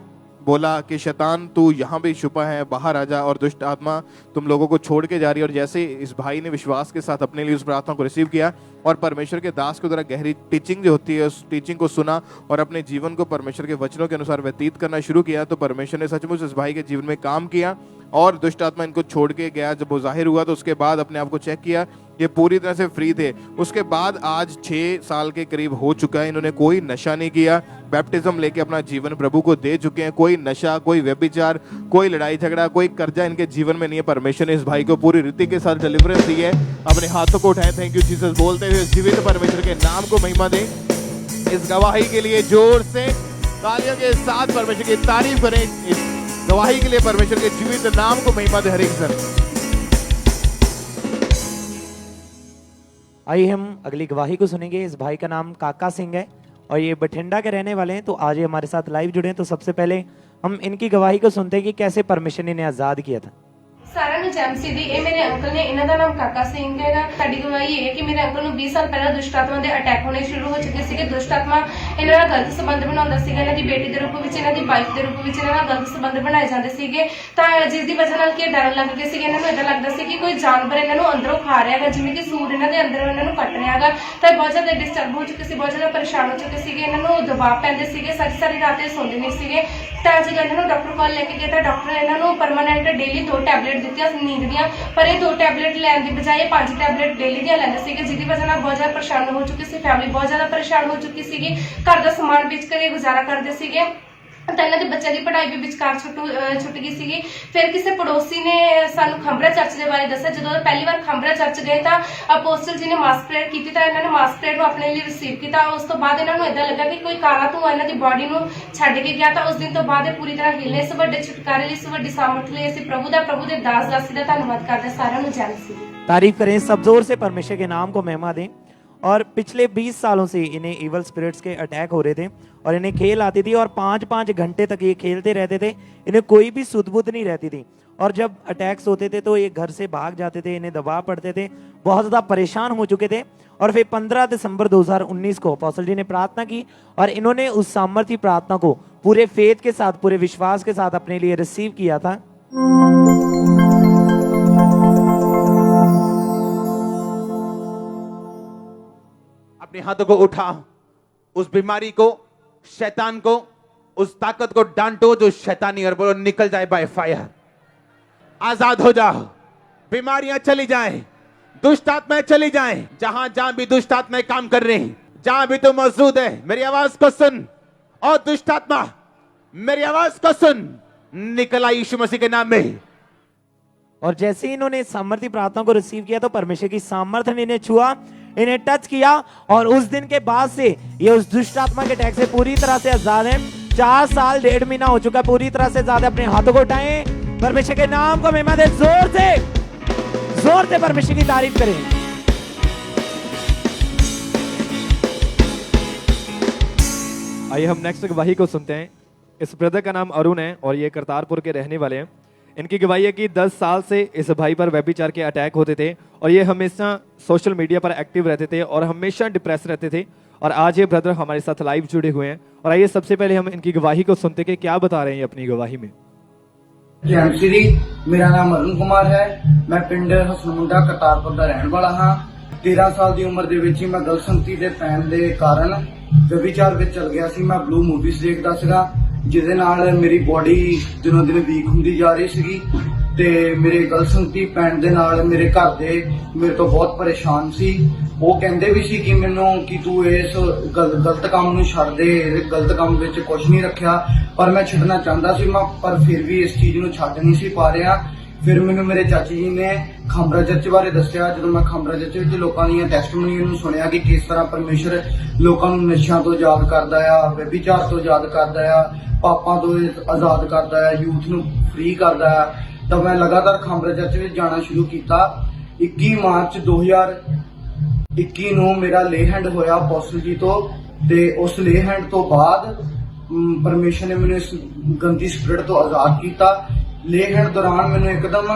बोला कि शैतान तू यहाँ भी छुपा है, बाहर आ जा और दुष्ट आत्मा तुम लोगों को छोड़ के जा रही है। और जैसे इस भाई ने विश्वास के साथ अपने लिए उस प्रार्थना को रिसीव किया और परमेश्वर के दास के द्वारा गहरी टीचिंग जो होती है उस टीचिंग को सुना और अपने जीवन को परमेश्वर के वचनों के अनुसार व्यतीत करना शुरू किया तो परमेश्वर ने सचमुच इस भाई के जीवन में काम किया और दुष्ट आत्मा इनको छोड़ के गया। जब वो जाहिर हुआ तो उसके बाद अपने आप को चेक किया, ये पूरी तरह से फ्री थे। उसके बाद आज 6 साल के करीब हो चुका है, इन्होंने कोई नशा नहीं किया, बैप्टिज्म लेके अपना जीवन प्रभु को दे चुके हैं। कोई नशा, कोई व्यभिचार, कोई लड़ाई झगड़ा, कोई कर्जा इनके जीवन में नहीं है। परमेश्वर ने इस भाई को पूरी रीति के साथ डिलीवरेंस दी है। अपने हाथों को उठाएं, थैंक यू जीसस बोलते हुए जीवित परमेश्वर के नाम को महिमा दें। इस गवाही के लिए जोर से तालियों के साथ परमेश्वर की तारीफ करें। इस गवाही के लिए परमेश्वर के जीवित नाम को महिमा दे। हर एक सर आइए हम अगली गवाही को सुनेंगे। इस भाई का नाम काका सिंह है और ये बठिंडा के रहने वाले हैं। तो आज ये हमारे साथ लाइव जुड़े हैं। तो सबसे पहले हम इनकी गवाही को सुनते हैं कि कैसे परमेश्वर ने इन्हें आजाद किया था। ਸਾਰਿਆਂ ਨੂੰ ਜੈਮਸੀ ਦੀ ਇਹ ਮੇਰੇ ਅੰਕਲ ਨੇ, ਇਹਨਾਂ ਦਾ ਨਾਮ ਕਾਕਾ ਸਿੰਘ ਹੈਗਾ। ਸਾਡੀ ਗਵਾਹੀ ਇਹ ਹੈ ਕਿ ਮੇਰੇ ਅੰਕਲ ਨੂੰ 20 ਸਾਲ ਪਹਿਲਾਂ ਦੁਸ਼ਟ ਆਤਮਾ ਦੇ ਅਟੈਕ ਹੋਣੇ ਸ਼ੁਰੂ ਹੋ ਚੁੱਕੇ ਸੀਗੇ। ਦੁਸ਼ਟ ਆਤਮਾ ਇਹਨਾਂ ਨਾਲ ਗਲਤ ਸੰਬੰਧ ਬਣਾਉਂਦਾ ਸੀਗਾ, ਇਹਨਾਂ ਦੀ ਬੇਟੀ ਦੇ ਰੂਪ ਵਿੱਚ, ਇਹਨਾਂ ਦੀ ਵਾਈਫ ਦੇ ਰੂਪ ਵਿੱਚ ਇਹਨਾਂ ਨਾਲ ਗਲਤ ਸੰਬੰਧ ਬਣਾਏ ਜਾਂਦੇ ਸੀਗੇ। ਤਾਂ ਜਿਸ ਦੀ ਵਜ੍ਹਾ ਨਾਲ ਕਿ ਡਰਨ ਲੱਗ ਗਏ ਸੀਗੇ, ਇਹਨਾਂ ਨੂੰ ਇਦਾਂ ਲੱਗਦਾ ਸੀ ਕਿ ਕੋਈ ਜਾਨਵਰ ਇਹਨਾਂ ਨੂੰ ਅੰਦਰੋਂ ਖਾ ਰਿਹਾ ਹੈਗਾ, ਜਿਵੇਂ ਕਿ ਸੂਰ ਇਹਨਾਂ ਦੇ ਅੰਦਰੋਂ ਇਹਨਾਂ ਨੂੰ ਕੱਟ ਰਿਹਾ ਹੈਗਾ। ਤਾਂ ਬਹੁਤ ਜ਼ਿਆਦਾ ਡਿਸਟਰਬ ਹੋ ਚੁੱਕੇ ਸੀ, ਬਹੁਤ ਜ਼ਿਆਦਾ ਪਰੇਸ਼ਾਨ ਹੋ ਚੁੱਕੇ ਸੀਗੇ। ਇਹਨਾਂ ਨੂੰ ਦਬਾਅ ਪੈਂਦੇ ਸੀਗੇ, ਸਾਰੀ ਰਾਤ ਇਹ ਸੌਂਦੇ ਨਹੀਂ ਸੀਗੇ। ਤਾਂ ਜਦੋਂ ਇਹਨਾਂ ਨੂੰ ਡਾਕਟਰ ਕੋਲ ਲੈ ਕੇ ਗਏ ਤਾਂ ਡਾਕਟਰ ਨੇ ਇਹਨਾਂ ਨੂੰ ਪਰਮਾਨੈਂਟ ਡੇਲੀ 2 ਟੈਬਲੇਟ ਦਿੱਤੀਆਂ ਨੀਂਦ ਦੀਆਂ, ਪਰ ਇਹ 2 ਟੈਬਲੇਟ ਲੈਣ ਦੀ ਬਜਾਏ 5 ਟੈਬਲੇਟ ਡੇਲੀ ਦੀਆਂ ਲੈਂਦੇ ਸੀਗੇ, ਜਿਹਦੀ ਵਜ੍ਹਾ ਨਾਲ ਬਹੁਤ ਜ਼ਿਆਦਾ ਪਰੇਸ਼ਾਨ ਹੋ ਚੁੱਕੀ ਸੀ। ਫੈਮਿਲੀ ਬਹੁਤ ਜ਼ਿਆਦਾ ਪਰੇਸ਼ਾਨ ਹੋ ਚੁੱਕੀ ਸੀਗੀ। ਘਰ ਦਾ ਸਮਾਨ ਵੇਚ ਕੇ ਗੁਜ਼ਾਰਾ ਕਰਦੇ ਸੀਗੇ। ਤਾਂ ਇਹਨਾਂ ਦੇ ਬੱਚਿਆਂ ਦੀ ਪੜ੍ਹਾਈ ਵੀ ਵਿਚਕਾਰ ਛੁੱਟ ਗਈ ਸੀਗੀ। ਫਿਰ ਕਿਸੇ ਪੜੋਸੀ ਨੇ ਸਾਨੂੰ ਖੰਬਰਾ ਚਰਚ ਦੇ ਬਾਰੇ ਦੱਸਿਆ। ਜਦੋਂ ਪਹਿਲੀ ਵਾਰ ਖੰਬਰਾ ਚਰਚ ਗਏ ਤਾਂ ਅਪੋਸਟਲ ਜੀ ਨੇ ਮਾਸ ਪ੍ਰੇਅਰ ਕੀਤੀ ਤਾਂ ਇਹਨਾਂ ਨੇ ਮਾਸ ਪ੍ਰੇਅਰ ਨੂੰ ਆਪਣੇ ਲਈ ਰਿਸੀਵ ਕੀਤਾ। ਉਸ ਤੋਂ ਬਾਅਦ ਇਹਨਾਂ ਨੂੰ ਇਦਾਂ ਲੱਗਾ ਕਿ ਕੋਈ ਕਾਲਾ ਧੂੰਆਂ ਇਹਨਾਂ ਦੀ ਬਾਡੀ ਨੂੰ ਛੱਡ ਕੇ ਗਿਆ। ਤਾਂ ਉਸ ਦਿਨ ਤੋਂ ਬਾਅਦ ਇਹ ਪੂਰੀ ਤਰ੍ਹਾਂ ਹਿੱਲੇ। ਇਸ ਵੱਡੇ ਛੁਟਕਾਰੇ ਲਈ, ਇਸ ਵੱਡੀ ਸਾਮਰਥ ਲਈ ਅਸੀਂ ਪ੍ਰਭੂ ਦੇ ਦਾਸ ਦਾਸੀ ਦਾ ਧੰਨਵਾਦ ਕਰਦੇ। ਸਾਰਿਆਂ ਨੂੰ ਜੈ ਮਸੀਹ। तारीफ करें, सब जोर से परमेश्वर के नाम को महिमा दें। और पिछले 20 सालों से इन्हें इवल स्पिरिट्स के अटैक हो रहे थे और इन्हें खेल आती थी और 5-5 घंटे तक ये खेलते रहते थे। इन्हें कोई भी सुध-बुध नहीं रहती थी और जब अटैक्स होते थे तो ये घर से भाग जाते थे, इन्हें दबाव पड़ते थे, बहुत ज़्यादा परेशान हो चुके थे। और फिर 15 दिसंबर 2019 को अपोस्टल जी ने प्रार्थना की और इन्होंने उस सामर्थी प्रार्थना को पूरे फेथ के साथ, पूरे विश्वास के साथ अपने लिए रिसीव किया था। अपने हाथों को उठाओ, उस बीमारी को, शैतान को, उस ताकत को डांटो जो शैतानी, और बोलो निकल जाए बाय फायर। आजाद हो जाओ, बीमारियां चली जाएं, दुष्ट आत्माएं चली जाएं। जहां जहां भी दुष्ट आत्माएं काम कर रही हैं, जहां भी तुम मौजूद है, मेरी आवाज को सुन। और दुष्ट आत्मा मेरी आवाज को सुन, निकल आई यीशु मसीह के नाम में। और जैसे ही इन्होंने सामर्थ्य प्रार्थना को रिसीव किया तो परमेश्वर की सामर्थ्य ने इन्हें छुआ, इन्हें टच किया और उस दिन के बाद से ये उस दुष्ट आत्मा के अटैक से पूरी तरह से आजाद है। 4 साल 1.5 महीना हो चुका है, पूरी तरह से आजाद है। अपने हाथों को उठाएं, परमेश्वर के नाम को महिमा दे। जोर से परमेश्वर की तारीफ करें। आइए हम नेक्स्ट गवाही को सुनते हैं। इस ब्रदर का नाम अरुण है और ये करतारपुर के रहने वाले हैं। इनकी गवाही है कि 10 साल से इस भाई पर व्यभिचार के अटैक होते थे और ये हमेशा सोशल मीडिया पर एक्टिव रहते थे और हमेशा डिप्रेस रहते थे। और आज ये ब्रदर हमारे साथ लाइव जुड़े हुए हैं और आइए सबसे पहले हम इनकी गवाही को सुनते कि क्या बता रहे हैं अपनी गवाही में। जय श्री, मेरा नाम अरुण कुमार है। मैं पिंड हसनमुंडा करतारपुर का रहने वाला हाँ। 13 ਸਾਲ ਦੀ ਉਮਰ ਦੇ ਵਿੱਚ ਹੀ ਮੈਂ ਗਲਤ ਸੰਗਤੀ ਦੇ ਪੈਣ ਦੇ ਕਾਰਨ ਵਿਚਾਰ ਵਿੱਚ ਚਲ ਗਿਆ ਸੀ। ਮੈਂ ਬਲੂ ਮੂਵੀਜ਼ ਦੇਖਦਾ ਸੀਗਾ, ਜਿਹਦੇ ਨਾਲ ਮੇਰੀ ਬੋਡੀ ਦਿਨੋਂ ਦਿਨ ਵੀਕ ਹੁੰਦੀ ਜਾ ਰਹੀ ਸੀਗੀ ਤੇ ਮੇਰੇ ਗਲਤ ਸੰਗਤੀ ਪੈਣ ਦੇ ਨਾਲ ਮੇਰੇ ਘਰ ਦੇ ਮੇਰੇ ਤੋਂ ਬਹੁਤ ਪਰੇਸ਼ਾਨ ਸੀ। ਉਹ ਕਹਿੰਦੇ ਵੀ ਸੀ ਕਿ ਮੈਨੂੰ ਕਿ ਤੂੰ ਇਸ ਗਲਤ ਕੰਮ ਨੂੰ ਛੱਡ ਦੇ, ਗਲਤ ਕੰਮ ਵਿੱਚ ਕੁਝ ਨਹੀਂ ਰੱਖਿਆ, ਪਰ ਮੈਂ ਛੱਡਣਾ ਚਾਹੁੰਦਾ ਸੀ ਪਰ ਫਿਰ ਵੀ ਇਸ ਚੀਜ਼ ਨੂੰ ਛੱਡ ਨਹੀਂ ਸੀ ਪਾ ਰਿਹਾ। ਫਿਰ ਮੈਨੂੰ ਮੇਰੇ ਚਾਚੀ ਜੀ ਨੇ ਖਾਮਰਾ ਚਰਚ ਬਾਰੇ ਦੱਸਿਆ। ਜਦੋਂ ਮੈਂ ਖਾਮਰਾ ਚਰਚ ਵਿੱਚ ਲੋਕਾਂ ਦੀਆਂ ਟੈਸਟਮਨੀਆਂ ਨੂੰ ਸੁਣਿਆ ਕਿ ਕਿਸ ਤਰ੍ਹਾਂ ਪਰਮੇਸ਼ਰ ਲੋਕਾਂ ਨੂੰ ਨਸ਼ਿਆਂ ਤੋਂ ਆਜ਼ਾਦ ਕਰਦਾ ਆ, ਵਿਭਿਚਾਰ ਤੋਂ ਆਜ਼ਾਦ ਕਰਦਾ ਆ, ਪਾਪਾਂ ਤੋਂ ਆਜ਼ਾਦ ਕਰਦਾ ਆ, ਯੂਥ ਨੂੰ ਫ੍ਰੀ ਕਰਦਾ ਆ, ਤਾਂ ਮੈਂ ਲਗਾਤਾਰ ਖਾਮਰਾ ਚਰਚ ਵਿੱਚ ਜਾਣਾ ਸ਼ੁਰੂ ਕੀਤਾ। 21 ਮਾਰਚ 2021 ਨੂੰ ਮੇਰਾ ਲੇ ਹੈਂਡ ਹੋਇਆ ਅਪੋਸਟਲ ਜੀ ਤੋਂ, ਤੇ ਉਸ ਲੇ ਹੈਂਡ ਤੋਂ ਬਾਅਦ ਪਰਮੇਸ਼ਰ ਨੇ ਮੈਨੂੰ ਇਸ ਗੰਦੀ ਸਪਿਰਿਟ ਤੋਂ ਆਜ਼ਾਦ ਕੀਤਾ। ਲੇ ਹੈਂਡ ਦੌਰਾਨ ਮੈਨੂੰ ਇੱਕਦਮ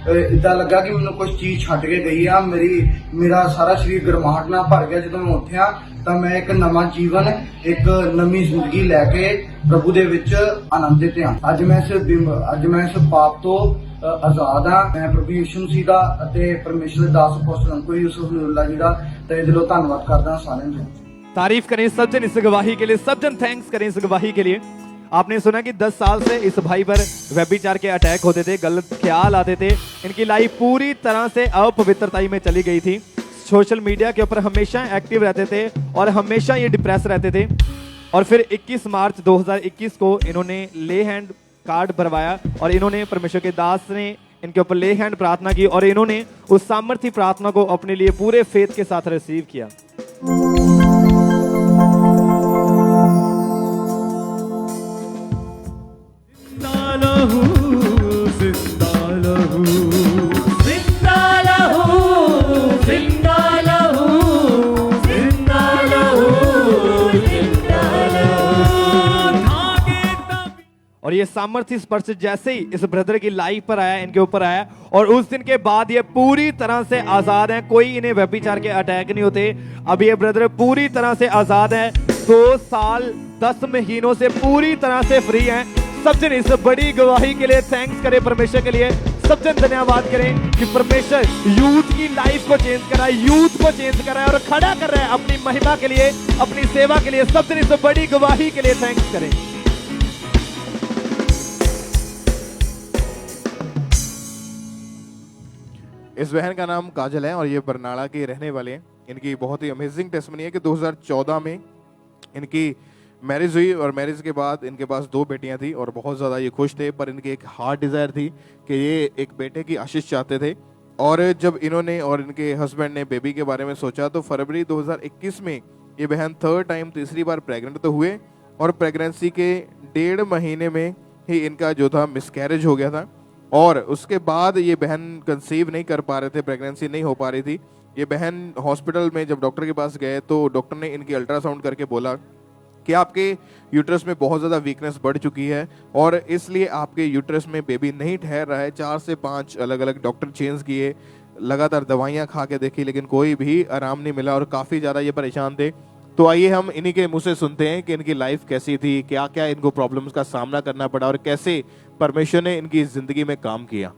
ਇਦਾਂ ਲੱਗਾ ਕਿ ਮੈਨੂੰ ਕੁਝ ਚੀਜ਼ ਛੱਡ ਕੇ ਗਈ ਆ। ਮੇਰਾ ਸਾਰਾ ਸਰੀਰ ਗਰਮਾਹਟ ਨਾਲ ਭਰ ਗਿਆ। ਜਦੋਂ ਮੈਂ ਉੱਠਿਆ ਤਾਂ ਮੈਂ ਇੱਕ ਨਵਾਂ ਜੀਵਨ, ਇੱਕ ਨਵੀਂ ਜ਼ਿੰਦਗੀ ਲੈ ਕੇ ਪ੍ਰਭੂ ਦੇ ਵਿੱਚ ਆਨੰਦਿਤ ਹਾਂ। ਅੱਜ ਮੈਂ ਇਸ ਪਾਪ ਤੋਂ ਆਜ਼ਾਦ ਹਾਂ। ਮੈਂ ਪ੍ਰਭੂ ਯਿਸੂ ਮਸੀਹ ਦਾ ਅਤੇ ਪਰਮੇਸ਼ਰ ਦੇ ਦਾਸ ਅਪੋਸਟਲ ਅੰਕੁਰ ਯੂਸੁਫ ਨੂਰੁੱਲਾ ਜੀ ਦਾ ਤਹਿ ਦਿਲੋਂ ਧੰਨਵਾਦ करता सारे ने। तारीफ करें सब जन इस गवाही के लिए, सब जन थैंक्स करें इस गवाही के लिए। आपने सुना कि 10 साल से इस भाई पर व्यभिचार के अटैक होते थे, गलत ख्याल आते थे, इनकी लाइफ पूरी तरह से अपवित्रताई में चली गई थी। सोशल मीडिया के ऊपर हमेशा एक्टिव रहते थे और हमेशा ये डिप्रेस रहते थे। और फिर 21 मार्च 2021 को इन्होंने ले हैंड कार्ड भरवाया और इन्होंने परमेश्वर के दास ने इनके ऊपर ले हैंड प्रार्थना की और इन्होंने उस सामर्थ्य प्रार्थना को अपने लिए पूरे फेथ के साथ रिसीव किया। और ये सामर्थ्य स्पर्श जैसे ही इस ब्रदर की लाइफ पर आया, इनके ऊपर आया, और उस दिन के बाद ये पूरी तरह से आजाद हैं। कोई इन्हें व्यभिचार के अटैक नहीं होते। अब ये ब्रदर पूरी तरह से आजाद हैं। 2 साल 10 महीनों से पूरी तरह से फ्री हैं। सब जन इस बड़ी गवाही के लिए थैंक्स करें परमेश्वर के लिए। सब जन धन्यवाद करें कि परमेश्वर यूथ की लाइफ को चेंज कर रहा है, यूथ को चेंज कर रहा है और खड़ा कर रहा है अपनी महिमा के लिए, अपनी सेवा के लिए। सब जन इस बड़ी गवाही के लिए थैंक्स करें। इस बहन का नाम काजल है और ये बरनाला के रहने वाले हैं। इनकी बहुत ही अमेजिंग टेस्टमनी है कि 2014 में इनकी मैरिज हुई और मैरिज के बाद इनके पास 2 बेटियां थी और बहुत ज़्यादा ये खुश थे, पर इनकी एक हार्ट डिज़ायर थी कि ये एक बेटे की आशीष चाहते थे। और जब इन्होंने और इनके हस्बैंड ने बेबी के बारे में सोचा तो फरवरी 2021 में ये बहन तीसरी बार प्रेग्नेंट तो हुए और प्रेगनेंसी के 1.5 महीने में ही इनका जो था मिसकैरेज हो गया था। और उसके बाद ये बहन कंसीव नहीं कर पा रहे थे, प्रेगनेंसी नहीं हो पा रही थी। ये बहन हॉस्पिटल में जब डॉक्टर के पास गए तो डॉक्टर ने इनकी अल्ट्रासाउंड करके बोला कि आपके यूट्रस में बहुत ज़्यादा वीकनेस बढ़ चुकी है और इसलिए आपके यूट्रस में बेबी नहीं ठहर रहा है। 4 से 5 अलग अलग डॉक्टर चेंज किए, लगातार दवाइयाँ खा के देखी, लेकिन कोई भी आराम नहीं मिला और काफ़ी ज़्यादा ये परेशान थे। तो आइए हम इन्हीं के मुँह से सुनते हैं कि इनकी लाइफ कैसी थी, क्या क्या इनको प्रॉब्लम्स का सामना करना पड़ा और कैसे परमेश्वर ने इनकी जिंदगी में काम किया।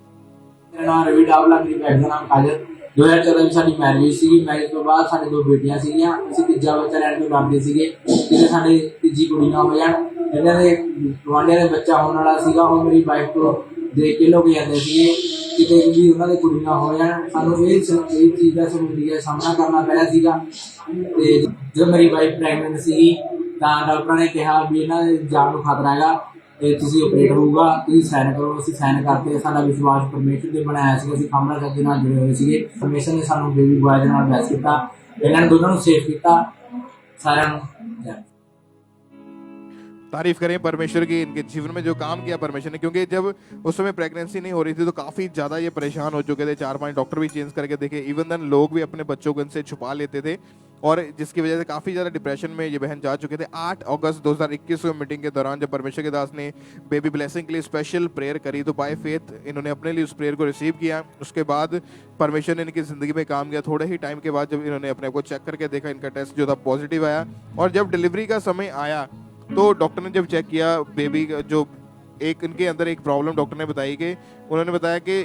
मेरा नाम रवि डावला, मेरी बहन का नाम काजल। 2014 में साडी मैरिज सी। मैरिज तो बाद साडे 2 बेटियां सीगियां। ਅਸੀਂ ਤੀਜਾ ਬੱਚਾ ਲੈਣ ਤੋਂ ਡਰਦੇ ਸੀਗੇ ਕਿ ਸਾਡੇ ਤੀਜੀ ਕੁੜੀ ਨਾ ਹੋ ਜਾਣ। ਇਹਨਾਂ ਦੇ ਗਵਾਂਢੀਆਂ ਦੇ ਬੱਚਾ ਹੋਣ ਵਾਲਾ ਸੀਗਾ। ਉਹ ਮੇਰੀ ਵਾਈਫ ਤੋਂ ਦੇਖ ਕੇ ਲੋਕ ਜਾਂਦੇ ਸੀਗੇ ਕਿਤੇ ਵੀ ਉਹਨਾਂ ਦੇ ਕੁੜੀ ਨਾ ਹੋ ਜਾਣ। ਸਾਨੂੰ ਇਹ ਚੀਜ਼ ਦਾ ਸਮੁੰਦਰੀ ਸਾਹਮਣਾ ਕਰਨਾ ਪਿਆ ਸੀਗਾ। ਤੇ ਜਦੋਂ ਮੇਰੀ ਵਾਈਫ ਪ੍ਰੈਗਨੈਂਟ ਸੀਗੀ ਤਾਂ ਡਾਕਟਰ ਨੇ ਕਿਹਾ ਵੀ ਇਹਨਾਂ ਦੇ ਜਾਨ ਨੂੰ ਖਤਰਾ ਹੈਗਾ ਤੇ ਤੁਸੀਂ ਆਪਰੇਟ ਹੋਊਗਾ, ਤੁਸੀਂ ਸਾਈਨ ਕਰੋ। ਅਸੀਂ ਸਾਈਨ ਕਰਤੇ। ਸਾਡਾ ਵਿਸ਼ਵਾਸ ਪਰਮੇਸ਼ਰ ਤੇ ਬਣਾਇਆ ਸੀ। ਅਸੀਂ ਖਾਮਰਾ ਚਰਚ ਨਾਲ ਜੁੜੇ ਹੋਏ ਸੀਗੇ। ਪਰਮੇਸ਼ਰ ਨੇ ਸਾਨੂੰ ਬੇਬੀ ਬॉय ਦੇ ਨਾਲ ਬੈਸ ਕੀਤਾ, ਇਹਨਾਂ ਨੇ ਦੋਨਾਂ ਨੂੰ ਸੇਫ ਕੀਤਾ। ਸਾਰਿਆਂ ਨੂੰ तारीफ करें परमेश्वर की, इनके जीवन में जो काम किया परमेश्वर ने, क्योंकि जब उस समय प्रेगनेंसी नहीं हो रही थी तो काफ़ी ज़्यादा ये परेशान हो चुके थे। 4-5 डॉक्टर भी चेंज करके देखे, इवन देन लोग भी अपने बच्चों को इनसे छुपा लेते थे और जिसकी वजह से काफ़ी ज़्यादा डिप्रेशन में ये बहन जा चुके थे। 8 अगस्त 2021 को मीटिंग के दौरान जब परमेश्वर के दास ने बेबी ब्लेसिंग के लिए स्पेशल प्रेयर करी तो बाय फेथ इन्होंने अपने लिए उस प्रेयर को रिसीव किया। उसके बाद परमेश्वर ने इनकी ज़िंदगी में काम किया। थोड़े ही टाइम के बाद जब इन्होंने अपने को चेक करके देखा, इनका टेस्ट जो था पॉजिटिव आया और जब डिलीवरी का समय आया तो डॉक्टर ने जब चेक किया बेबी का जो एक इनके अंदर एक प्रॉब्लम डॉक्टर ने बताई कि उन्होंने बताया कि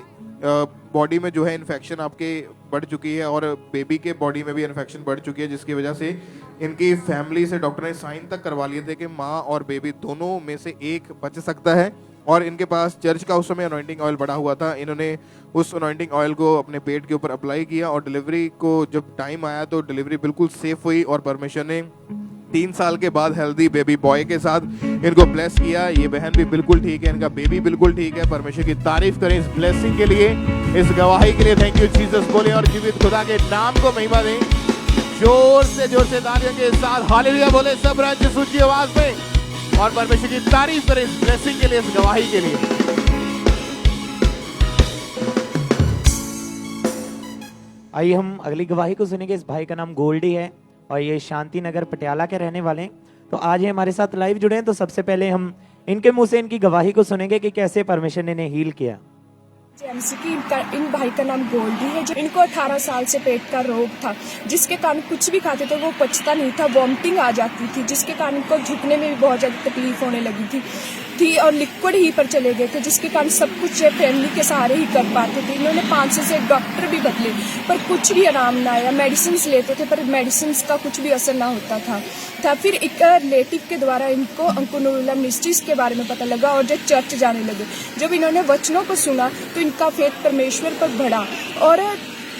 बॉडी में जो है इन्फेक्शन आपके बढ़ चुकी है और बेबी के बॉडी में भी इन्फेक्शन बढ़ चुकी है, जिसकी वजह से इनकी फैमिली से डॉक्टर ने साइन तक करवा लिए थे कि माँ और बेबी दोनों में से एक बच सकता है। और इनके पास चर्च का उस समय अनॉइंटिंग ऑयल पड़ा हुआ था, इन्होंने उस अनॉइंटिंग ऑयल को अपने पेट के ऊपर अप्लाई किया और डिलीवरी को जब टाइम आया तो डिलीवरी बिल्कुल सेफ हुई और परमेश्वर ने 3 साल के बाद हेल्दी बेबी बॉय के साथ इनको ब्लेस किया। ये बहन भी बिल्कुल ठीक है, इनका बेबी बिल्कुल ठीक है। परमेश्वर की तारीफ करें इस ब्लेसिंग के लिए, इस गवाही के लिए। थैंक यू जीसस बोले और जीवित खुदा के नाम को महिमा दें। जोर से तालियों के साथ हालेलुया बोले सब राज्य सूची आवाज में और परमेश्वर की तारीफ करें इस ब्लेसिंग के लिए, इस गवाही के लिए। आइए हम अगली गवाही को सुनेंगे। इस भाई का नाम गोल्डी है और ये शांति नगर पटियाला के रहने वाले हैं। तो आज ये हमारे साथ लाइव जुड़े हैं, तो सबसे पहले हम इनके मुंह से इनकी गवाही को सुनेंगे कि कैसे परमेश्वर ने इन्हें हील किया। जेएमसी की इन भाई का नाम गोल्डी है। जो इनको 18 साल से पेट का रोग था, जिसके कारण कुछ भी खाते थे वो पचता नहीं था, वॉमिटिंग आ जाती थी, जिसके कारण इनको झुकने में भी बहुत ज़्यादा तकलीफ होने लगी थी और लिक्विड ही पर चले गए थे, जिसके कारण सब कुछ फैमिली के सहारे ही कर पाते थे। इन्होंने 5 से 6 डॉक्टर भी बदले पर कुछ भी आराम ना आया। मेडिसिन लेते थे पर मेडिसिन का कुछ भी असर ना होता था। फिर एक रिलेटिव के द्वारा इनको अंकुनुल्ला मिनिस्ट्रीज के बारे में पता लगा और जब चर्च जाने लगे, जब इन्होंने वचनों को सुना तो इनका फेथ परमेश्वर पर बढ़ा और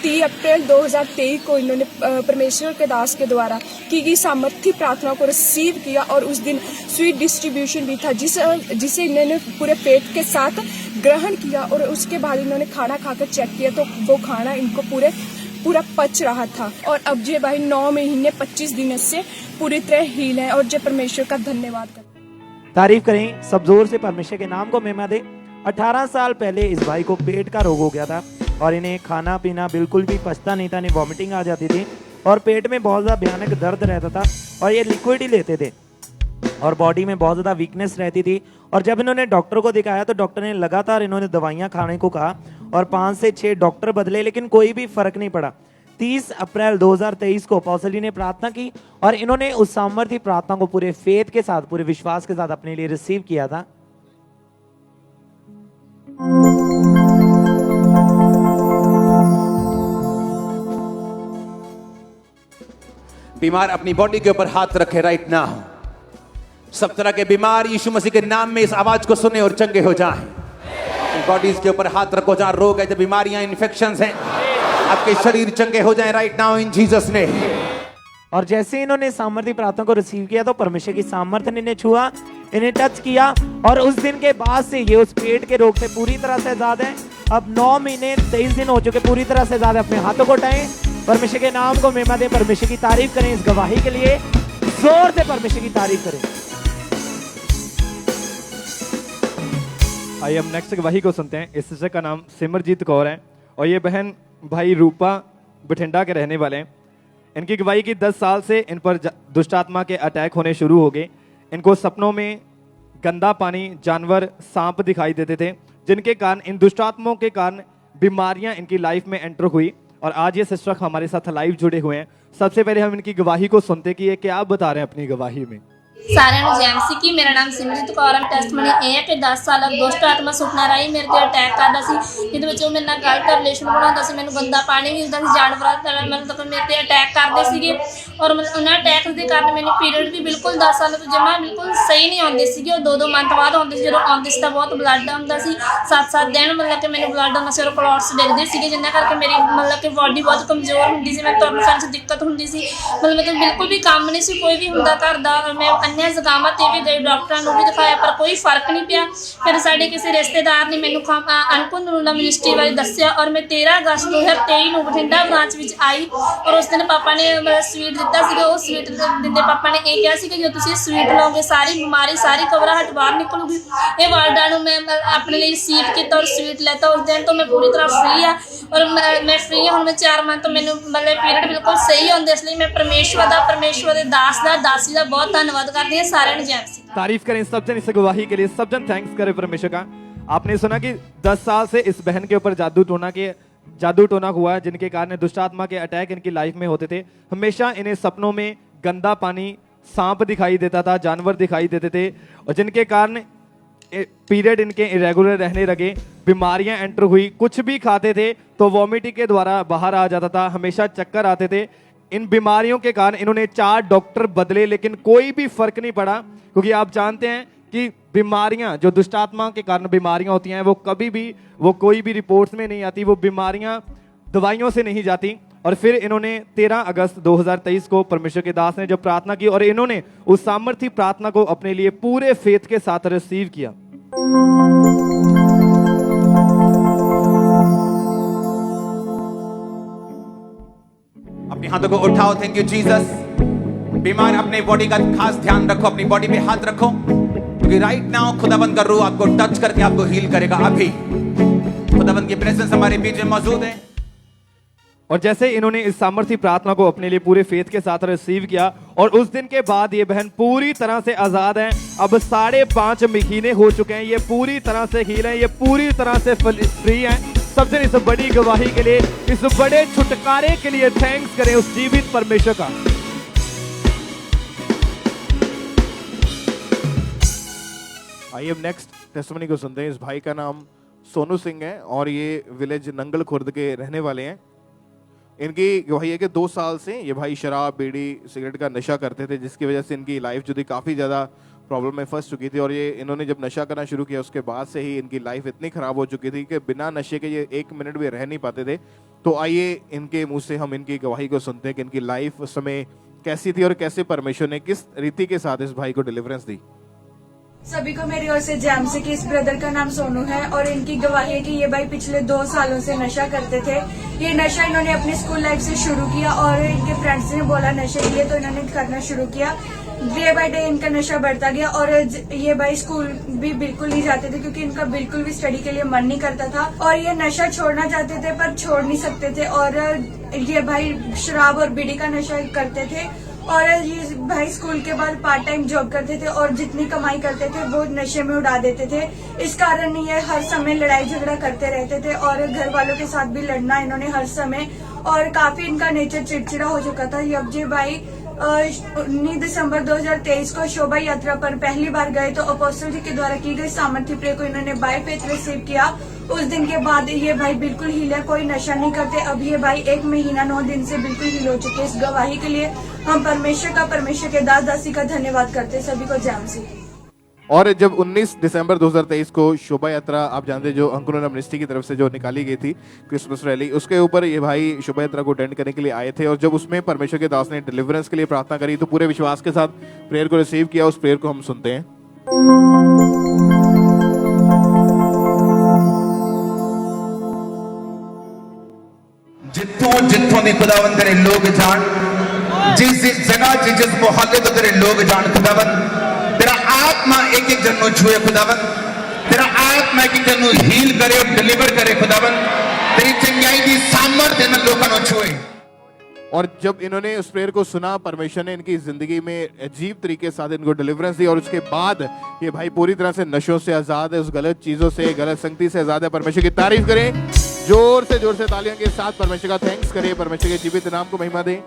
30 अप्रैल 2023 को इन्होंने परमेश्वर के दास के द्वारा की गई सामर्थ्य प्रार्थना को रिसीव किया और उस दिन स्वीट डिस्ट्रीब्यूशन भी था, जिसे इन्होंने पूरे पेट के साथ ग्रहण किया और उसके बाद इन्होंने खाना खाकर चेक किया तो वो खाना इनको पूरा पच रहा था। और अब जे भाई 9 महीने 25 दिन से पूरी तरह हील है और जे परमेश्वर का धन्यवाद करते। तारीफ करें सब जोर से, परमेश्वर के नाम को महिमा दे। 18 साल पहले इस भाई को पेट का रोग हो गया था और इन्हें खाना पीना बिल्कुल भी पचता नहीं था, इन्हें वॉमिटिंग आ जाती थी और पेट में बहुत ज़्यादा भयानक दर्द रहता था और ये लिक्विड ही लेते थे और बॉडी में बहुत ज़्यादा वीकनेस रहती थी। और जब इन्होंने डॉक्टर को दिखाया तो डॉक्टर ने लगातार इन्होंने दवाइयाँ खाने को कहा और 5 से 6 डॉक्टर बदले, लेकिन कोई भी फर्क नहीं पड़ा। 30 अप्रैल 2023 को अपोस्टल जी ने प्रार्थना की और इन्होंने उस सामर्थ्य प्रार्थना को पूरे फेथ के साथ, पूरे विश्वास के साथ अपने लिए रिसीव किया था। बीमार अपनी बॉडी के ऊपर हाथ रखे राइट नाउ। सब तरह के बीमार यीशु मसीह के नाम में इस आवाज को सुने और चंगे हो जाएं। बॉडीज के ऊपर हाथ रखो जहां रोग है, जहां बीमारियां, इन्फेक्शंस हैं, आपके शरीर चंगे हो जाएं राइट नाउ इन जीसस ने। और जैसे इन्होंने सामर्थ्य प्रार्थना को रिसीव किया तो परमेश्वर की सामर्थ्य ने इन्हें छुआ, इन्हें टच किया और उस दिन के बाद से ये उस पेट के रोग से पूरी तरह से आजाद है। अब 9 महीने 23 दिन हो चुके, पूरी तरह से आजाद है। अपने हाथों को उठाएं, परमेश्वर के नाम को महिमा दें, परमेश्वर की तारीफ करें। इस गवाही के लिए जोर से परमेश्वर की तारीफ करें। आइए हम नेक्स्ट गवाही को सुनते हैं। इस सिस्टर का नाम सिमरजीत कौर है और ये बहन भाई रूपा बठिंडा के रहने वाले हैं। इनकी गवाही की 10 साल से इन पर दुष्ट आत्मा के अटैक होने शुरू हो गए। इनको सपनों में गंदा पानी, जानवर, सांप दिखाई देते थे, जिनके कारण इन दुष्ट आत्माओं के कारण बीमारियां इनकी लाइफ में एंटर हुई। और आज ये सिस्टर हमारे साथ लाइव जुड़े हुए हैं। सबसे पहले हम इनकी गवाही को सुनते कि ये क्या बता रहे हैं अपनी गवाही में। ਸਾਰਿਆਂ ਨੂੰ ਜੈਮਸੀ ਕੀ ਮੇਰਾ ਨਾਮ ਸਿਮਰਜੀਤ ਕੌਰ ਹੈ। ਟੈਸਟਮਨੀ ਇਹ ਹੈ ਕਿ 10 ਸਾਲ ਦੁਸ਼ਟ ਆਤਮਾ ਸੁਪਨਾ ਰਾਹੀਂ ਮੇਰੇ ਤੇ ਅਟੈਕ ਕਰਦਾ ਸੀ, ਜਿਹਦੇ ਵਿੱਚ ਉਹ ਮੇਰੇ ਨਾਲ ਗਲਤ ਰਿਲੇਸ਼ਨ ਬਣਾਉਂਦਾ ਸੀ, ਮੈਨੂੰ ਗੰਦਾ ਪਾਣੀ ਵੀ ਦਿੰਦਾ ਸੀ, ਜਾਨਵਰਾਂ ਤਰ੍ਹਾਂ ਮਤਲਬ ਮੇਰੇ ਤੇ ਅਟੈਕ ਕਰਦੇ ਸੀਗੇ। ਔਰ ਉਹਨਾਂ ਅਟੈਕ ਦੇ ਕਾਰਨ ਮੈਨੂੰ ਪੀਰੀਅਡ ਵੀ ਬਿਲਕੁਲ 10 ਸਾਲ ਤੋਂ ਜਮਾ ਬਿਲਕੁਲ ਸਹੀ ਨਹੀਂ ਆਉਂਦੇ ਸੀਗੇ। ਉਹ 2-2 ਮੰਥ ਬਾਅਦ ਆਉਂਦੇ ਸੀ, ਜਦੋਂ ਆਉਂਦੇ ਸੀ ਤਾਂ ਬਹੁਤ ਬਲੱਡ ਆਉਂਦਾ ਸੀ। 7-7 ਦਿਨ ਮਤਲਬ ਕਿ ਮੈਨੂੰ ਬਲੱਡ ਆਉਂਦਾ ਸੀ ਔਰ ਕਲੌਟਸ ਡਿੱਗਦੇ ਸੀਗੇ, ਜਿੰਨਾਂ ਕਰਕੇ ਮੇਰੀ ਮਤਲਬ ਕਿ ਬੋਡੀ ਬਹੁਤ ਕਮਜ਼ੋਰ ਹੁੰਦੀ ਸੀ, ਮੈਨੂੰ ਤੁਰਨ ਫਿਰਨ 'ਚ ਦਿੱਕਤ ਹੁੰਦੀ ਸੀ, ਮਤਲਬ ਕਿ ਬਿਲਕੁਲ ਵੀ ਕੰਮ ਨਹੀਂ ਸੀ ਕੋਈ ਵੀ ਹੁੰਦਾ ਘਰ ਦਾ। ਮੈਂ ਅੰਨ੍ਹੇ ਜ਼ੁਕਾਮਾਂ ਤੇ ਵੀ ਗਏ, ਡਾਕਟਰਾਂ ਨੂੰ ਵੀ ਦਿਖਾਇਆ ਪਰ ਕੋਈ ਫਰਕ ਨਹੀਂ ਪਿਆ। ਫਿਰ ਸਾਡੇ ਕਿਸੇ ਰਿਸ਼ਤੇਦਾਰ ਨੇ ਮੈਨੂੰ ਅਨਕੁੰਨੂਲਾ ਮਿਨਿਸਟਰੀ ਬਾਰੇ ਦੱਸਿਆ ਔਰ ਮੈਂ 13 ਅਗਸਤ 2023 ਨੂੰ ਬਠਿੰਡਾ ਬ੍ਰਾਂਚ ਵਿੱਚ ਆਈ ਔਰ ਉਸ ਦਿਨ ਪਾਪਾ ਨੇ ਸਵੀਟ ਦਿੱਤਾ ਸੀਗਾ। ਉਹ ਸਵੀਟ ਦਿੰਦੇ ਪਾਪਾ ਨੇ ਇਹ ਕਿਹਾ ਸੀ ਕਿ ਜੇ ਤੁਸੀਂ ਸਵੀਟ ਲਓਗੇ ਸਾਰੀ ਬਿਮਾਰੀ, ਸਾਰੀ ਘਬਰਾਹਟ ਬਾਹਰ ਨਿਕਲੂਗੀ। ਇਹ ਵਰਡਾਂ ਨੂੰ ਮੈਂ ਆਪਣੇ ਲਈ ਰਿਸੀਵ ਕੀਤਾ ਔਰ ਸਵੀਟ ਲੈਤਾ। ਉਸ ਦਿਨ ਤੋਂ ਮੈਂ ਪੂਰੀ ਤਰ੍ਹਾਂ ਫ੍ਰੀ ਆ ਔਰ ਮੈਂ ਫ੍ਰੀ ਹਾਂ। ਹੁਣ ਮੈਂ 4 ਮੰਥ ਤੋਂ ਮੈਨੂੰ ਮਤਲਬ ਪੀਰੀਅਡ ਬਿਲਕੁਲ ਸਹੀ ਆਉਂਦੇ, ਇਸ ਲਈ ਮੈਂ परमेश्वर ਦੇ ਦਾਸ ਦਾ, ਦਾਸੀ ਦਾ बहुत धन्यवाद करती हैं। सारे तारीफ करें सब जन इस गवाही के लिए, सब जन थैंक्स करें परमेश्वर का। आपने सुना कि 10 साल से इस बहन के ऊपर जादू टोना हुआ है, जिनके कारण दुष्ट आत्मा के अटैक इनकी लाइफ में होते थे। हमेशा इन्हें सपनों में गंदा पानी, सांप दिखाई देता था, जानवर दिखाई देते थे और जिनके कारण पीरियड इनके इरेगुलर रहने लगे, बीमारियां एंटर हुई, कुछ भी खाते थे तो वॉमिटिंग के द्वारा बाहर आ जाता था, हमेशा चक्कर आते थे। इन बीमारियों के कारण इन्होंने 4 डॉक्टर बदले, लेकिन कोई भी फर्क नहीं पड़ा, क्योंकि आप जानते हैं कि बीमारियां जो दुष्ट आत्मा के कारण बीमारियां होती हैं वो कभी भी, वो कोई भी रिपोर्ट्स में नहीं आती, वो बीमारियां दवाइयों से नहीं जाती। और फिर इन्होंने 13 अगस्त 2023 को परमेश्वर के दास ने जब प्रार्थना की और इन्होंने उस सामर्थी प्रार्थना को अपने लिए पूरे फेथ के साथ रिसीव किया। अपने हाथों को उठाओ, थैंक यू जीसस। बीमार अपने बॉडी का खास ध्यान रखो, अपनी बॉडी पे हाथ रखो, क्योंकि राइट नाउ खुदाबंद का रूह आपको टच करके आपको हील करेगा। अभी खुदाबंद की प्रेजेंस हमारे बीच में मौजूद है। और जैसे इन्होंने इस सामर्थी प्रार्थना को अपने लिए पूरे फेथ के साथ रिसीव किया और उस दिन के बाद ये बहन पूरी तरह से आजाद हैं। अब 5.5 महीने हो चुके हैं, ये पूरी तरह से हील है, ये पूरी तरह से फ्री हैं। सबसे इस बड़ी गवाही के लिए, इस बड़े छुटकारे के लिए थैंक्स करें उस जीवित परमेश्वर का। आइए अब नेक्स्ट टेस्टिमनी को सुनते हैं। इस भाई का नाम सोनू सिंह है और ये विलेज नंगल खुर्द के रहने वाले हैं। इनकी गवाही है कि 2 साल से ये भाई शराब, बीड़ी, सिगरेट का नशा करते थे, जिसकी वजह से इनकी लाइफ जो थी काफ़ी ज़्यादा प्रॉब्लम में फंस चुकी थी। और ये इन्होंने जब नशा करना शुरू किया उसके बाद से ही इनकी लाइफ इतनी ख़राब हो चुकी थी कि बिना नशे के ये 1 मिनट भी रह नहीं पाते थे। तो आइए इनके मुंह से हम इनकी गवाही को सुनते हैं कि इनकी लाइफ उस समय कैसी थी और कैसे परमेश्वर ने किस रीति के साथ इस भाई को डिलीवरेंस दी। सभी को मेरी ओर से जैम से कि इस ब्रदर का नाम सोनू है और इनकी गवाही है कि ये भाई पिछले 2 सालों से नशा करते थे। ये नशा इन्होंने अपनी स्कूल लाइफ से शुरू किया और इनके फ्रेंड्स ने बोला नशे के लिए, तो इन्होंने करना शुरू किया। डे बाय डे इनका नशा बढ़ता गया और ये भाई स्कूल भी बिल्कुल नहीं जाते थे, क्योंकि इनका बिल्कुल भी स्टडी के लिए मन नहीं करता था। और ये नशा छोड़ना चाहते थे पर छोड़ नहीं सकते थे। और ये भाई शराब और बीड़ी का नशा करते थे और ये भाई स्कूल के बाद पार्ट टाइम जॉब करते थे और जितनी कमाई करते थे वो नशे में उड़ा देते थे। इस कारण ये हर समय लड़ाई झगड़ा करते रहते थे और घर वालों के साथ भी लड़ना इन्होंने हर समय, और काफी इनका नेचर चिड़चिड़ा हो चुका था। जब ये भाई 19 दिसंबर 2023 को शोभा यात्रा पर पहली बार गए तो अपोस्टल जी के द्वारा की गई सामर्थ्य प्रे को इन्होंने बाय फेथ रिसीव किया। उस दिन के बाद ये भाई बिल्कुल हील है, कोई नशा नहीं करते। अब ये भाई 1 महीना 9 दिन से बिल्कुल हील हो चुके। इस गवाही के लिए हम परमेश्वर के दास दासी का धन्यवाद करते। सभी को जैम सी। और जब 19 दिसंबर 2023 को शोभा यात्रा, आप जानते जो अंकुरन मिनिस्ट्री की तरफ से जो निकाली गई थी क्रिसमस रैली, उसके ऊपर ये भाई शोभा यात्रा को अटेंड करने के लिए आए थे। और जब उसमें परमेश्वर के दास ने डिलीवरेंस के लिए प्रार्थना करी तो पूरे विश्वास के साथ प्रेयर को रिसीव किया। उस प्रेयर को हम सुनते हैं। जितों जितों दी खुदावन तेरे लोग जान, जिस जिस जगह जिस मोहल्ले तो तेरे लोग जान खुदावन, तेरा आत्मा एक एक जन को छुए खुदावन, तेरा आत्मा एक एक जन को हील करे और डिलीवर करे खुदावन, तेरी चंगाई की सामर्थ्य इन लोगों को छुए। और जब इन्होंने उस प्रेयर को सुना, परमेश्वर ने इनकी जिंदगी में अजीब तरीके से इनको डिलीवरेंस दी। और उसके बाद ये भाई पूरी तरह से नशों से आजाद है, उस गलत चीजों से, गलत संगति से आजाद है। परमेश्वर की तारीफ करें, जोर से तालियों के साथ परमेश्वर का थैंक्स करें, परमेश्वर के जीवित नाम को महिमा दें।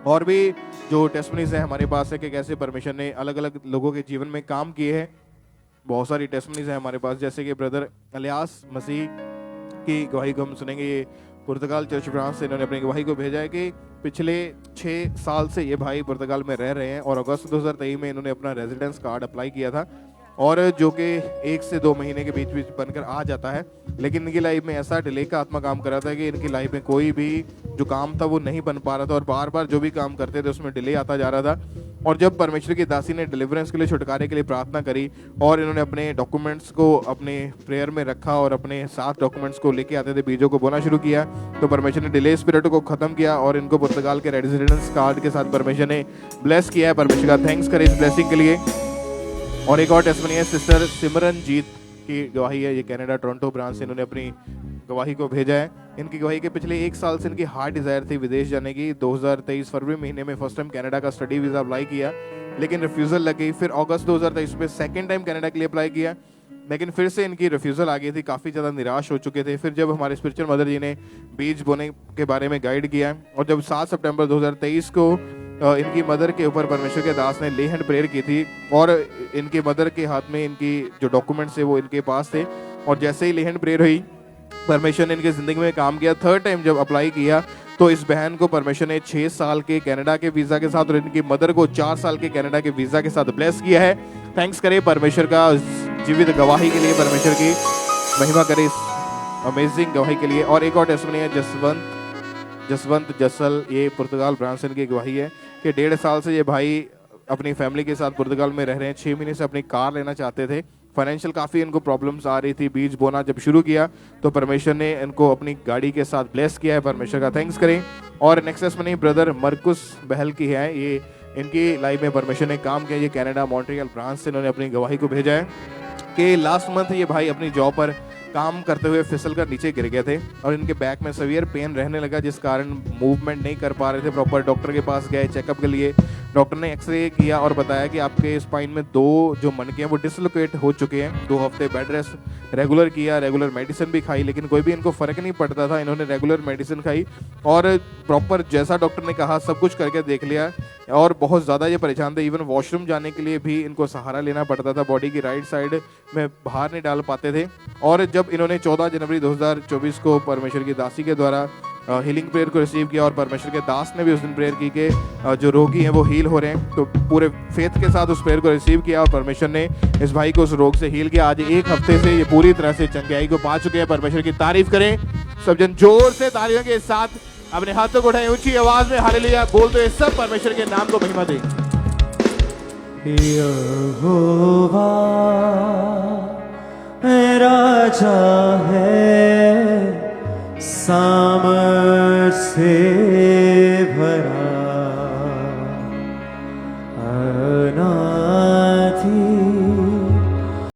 और भी जो टेस्टमनीज है हमारे पास है कि कैसे परमेश्वर ने अलग अलग लोगों के जीवन में काम किए हैं। बहुत सारी टेस्टमनीज है हमारे पास, जैसे कि ब्रदर अलियास मसीह की गवाही को हम सुनेंगे। ये पुर्तगाल चर्च ब्रांच से इन्होंने अपनी गवाही को भेजा है कि पिछले 6 साल से ये भाई पुर्तगाल में रह रहे हैं और अगस्त 2023 में इन्होंने अपना रेजिडेंस कार्ड अप्लाई किया था, और जो कि 1 से 2 महीने के बीच बनकर आ जाता है। लेकिन इनकी लाइफ में ऐसा डिले का आत्मा काम कर रहा था कि इनकी लाइफ में कोई भी जो काम था वो नहीं बन पा रहा था और बार बार जो भी काम करते थे उसमें डिले आता जा रहा था। और जब परमेश्वर की दासी ने डिलीवरेंस के लिए, छुटकारे के लिए प्रार्थना करी और इन्होंने अपने डॉक्यूमेंट्स को अपने प्रेयर में रखा और अपने साथ डॉक्यूमेंट्स को लेके आते थे, बीजों को बोना शुरू किया, तो परमेश्वर ने डिले स्पिरिट को खत्म किया और इनको पुर्तगाल के रेजिडेंस कार्ड के साथ परमेश्वर ने ब्लेस किया है। परमेश्वर का थैंक्स करें इस ब्लेसिंग के लिए। और एक और टेस्टमनी है सिस्टर सिमरनजीत की गवाही है। ये कनाडा टोरंटो ब्रांच से इन्होंने अपनी गवाही को भेजा है। इनकी गवाही के पिछले 1 साल से इनकी हार्ट डिजायर थी विदेश जाने की। 2023 फरवरी महीने में फर्स्ट टाइम कनाडा का स्टडी वीजा अप्लाई किया, लेकिन रिफ्यूजल लग गई। फिर अगस्त 2023 में सेकंड टाइम कनाडा के लिए अप्लाई किया, लेकिन फिर से इनकी रिफ्यूजल आ गई थी। काफ़ी ज़्यादा निराश हो चुके थे। फिर जब हमारे स्पिरिचुअल मदर जी ने बीज बोने के बारे में गाइड किया और जब 7 सितंबर 2023 को इनकी मदर के ऊपर परमेश्वर के दास ने ले हैंड प्रेयर की थी और इनके मदर के हाथ में इनकी जो डॉक्यूमेंट्स थे वो इनके पास थे और जैसे ही लेहन प्रेयर हुई, परमेश्वर ने इनकी ज़िंदगी में काम किया। थर्ड टाइम जब अप्लाई किया तो इस बहन को परमेश्वर ने 6 साल के कनाडा के वीज़ा के साथ और इनकी मदर को 4 साल के कनाडा के वीज़ा के साथ ब्लेस किया है। थैंक्स करें परमेश्वर का जीवित गवाही के लिए, परमेश्वर की महिमा करें इस अमेजिंग गवाही के लिए। और एक और टेस्टिमनी है जसवंत जसल, ये पुर्तगाल ब्रांच से इनकी गवाही है कि 1.5 साल से ये भाई अपनी फैमिली के साथ पुर्तगाल में रह रहे हैं। 6 महीने से अपनी कार लेना चाहते थे, फाइनेंशियल काफ़ी इनको प्रॉब्लम्स आ रही थी। बीज बोना जब शुरू किया तो परमेश्वर ने इनको अपनी गाड़ी के साथ ब्लेस किया है, परमेश्वर का थैंक्स करें। और नेक्स्ट टेस्टिमनी ब्रदर मरकुस बहल की है, ये इनकी लाइफ में परमेश्वर ने काम किया। ये कनाडा मॉन्ट्रियल ब्रांच से इन्होंने अपनी गवाही को भेजा है कि लास्ट मंथ ये भाई अपनी जॉब पर काम करते हुए फिसल कर नीचे गिर गए थे और इनके बैक में सीवियर पेन रहने लगा, जिस कारण मूवमेंट नहीं कर पा रहे थे प्रॉपर। डॉक्टर के पास गए चेकअप के लिए, डॉक्टर ने एक्सरे किया और बताया कि आपके स्पाइन में 2 जो मणके हैं वो डिसलोकेट हो चुके हैं। 2 हफ्ते बेड रेस्ट रेगुलर किया, रेगुलर मेडिसिन भी खाई, लेकिन कोई भी इनको फर्क नहीं पड़ता था। इन्होंने रेगुलर मेडिसिन खाई और प्रॉपर जैसा डॉक्टर ने कहा सब कुछ करके देख लिया और बहुत ज़्यादा ये परेशान थे। इवन वॉशरूम जाने के लिए भी इनको सहारा लेना पड़ता था, बॉडी की राइट साइड में बाहर नहीं डाल पाते थे। और जब इन्होंने 14 जनवरी 2024 को परमेश्वर की दासी के द्वारा हीलिंग प्रेयर को रिसीव किया और परमेश्वर के दास ने भी उस दिन प्रेयर की कि जो रोगी हैं वो हील हो रहे हैं, तो पूरे फेथ के साथ उस प्रेयर को रिसीव किया और परमेश्वर ने इस भाई को उस रोग से हील किया। आज 1 हफ्ते से ये पूरी तरह से चंगाई को पा चुके हैं। परमेश्वर की तारीफ करें सब जन, जोर से तालियों के साथ अपने हाथों को उठाएं, ऊंची आवाज में हालेलुया बोलते हुए सब परमेश्वर के नाम को महिमा दें। यहोवा राजा है सामर्थ से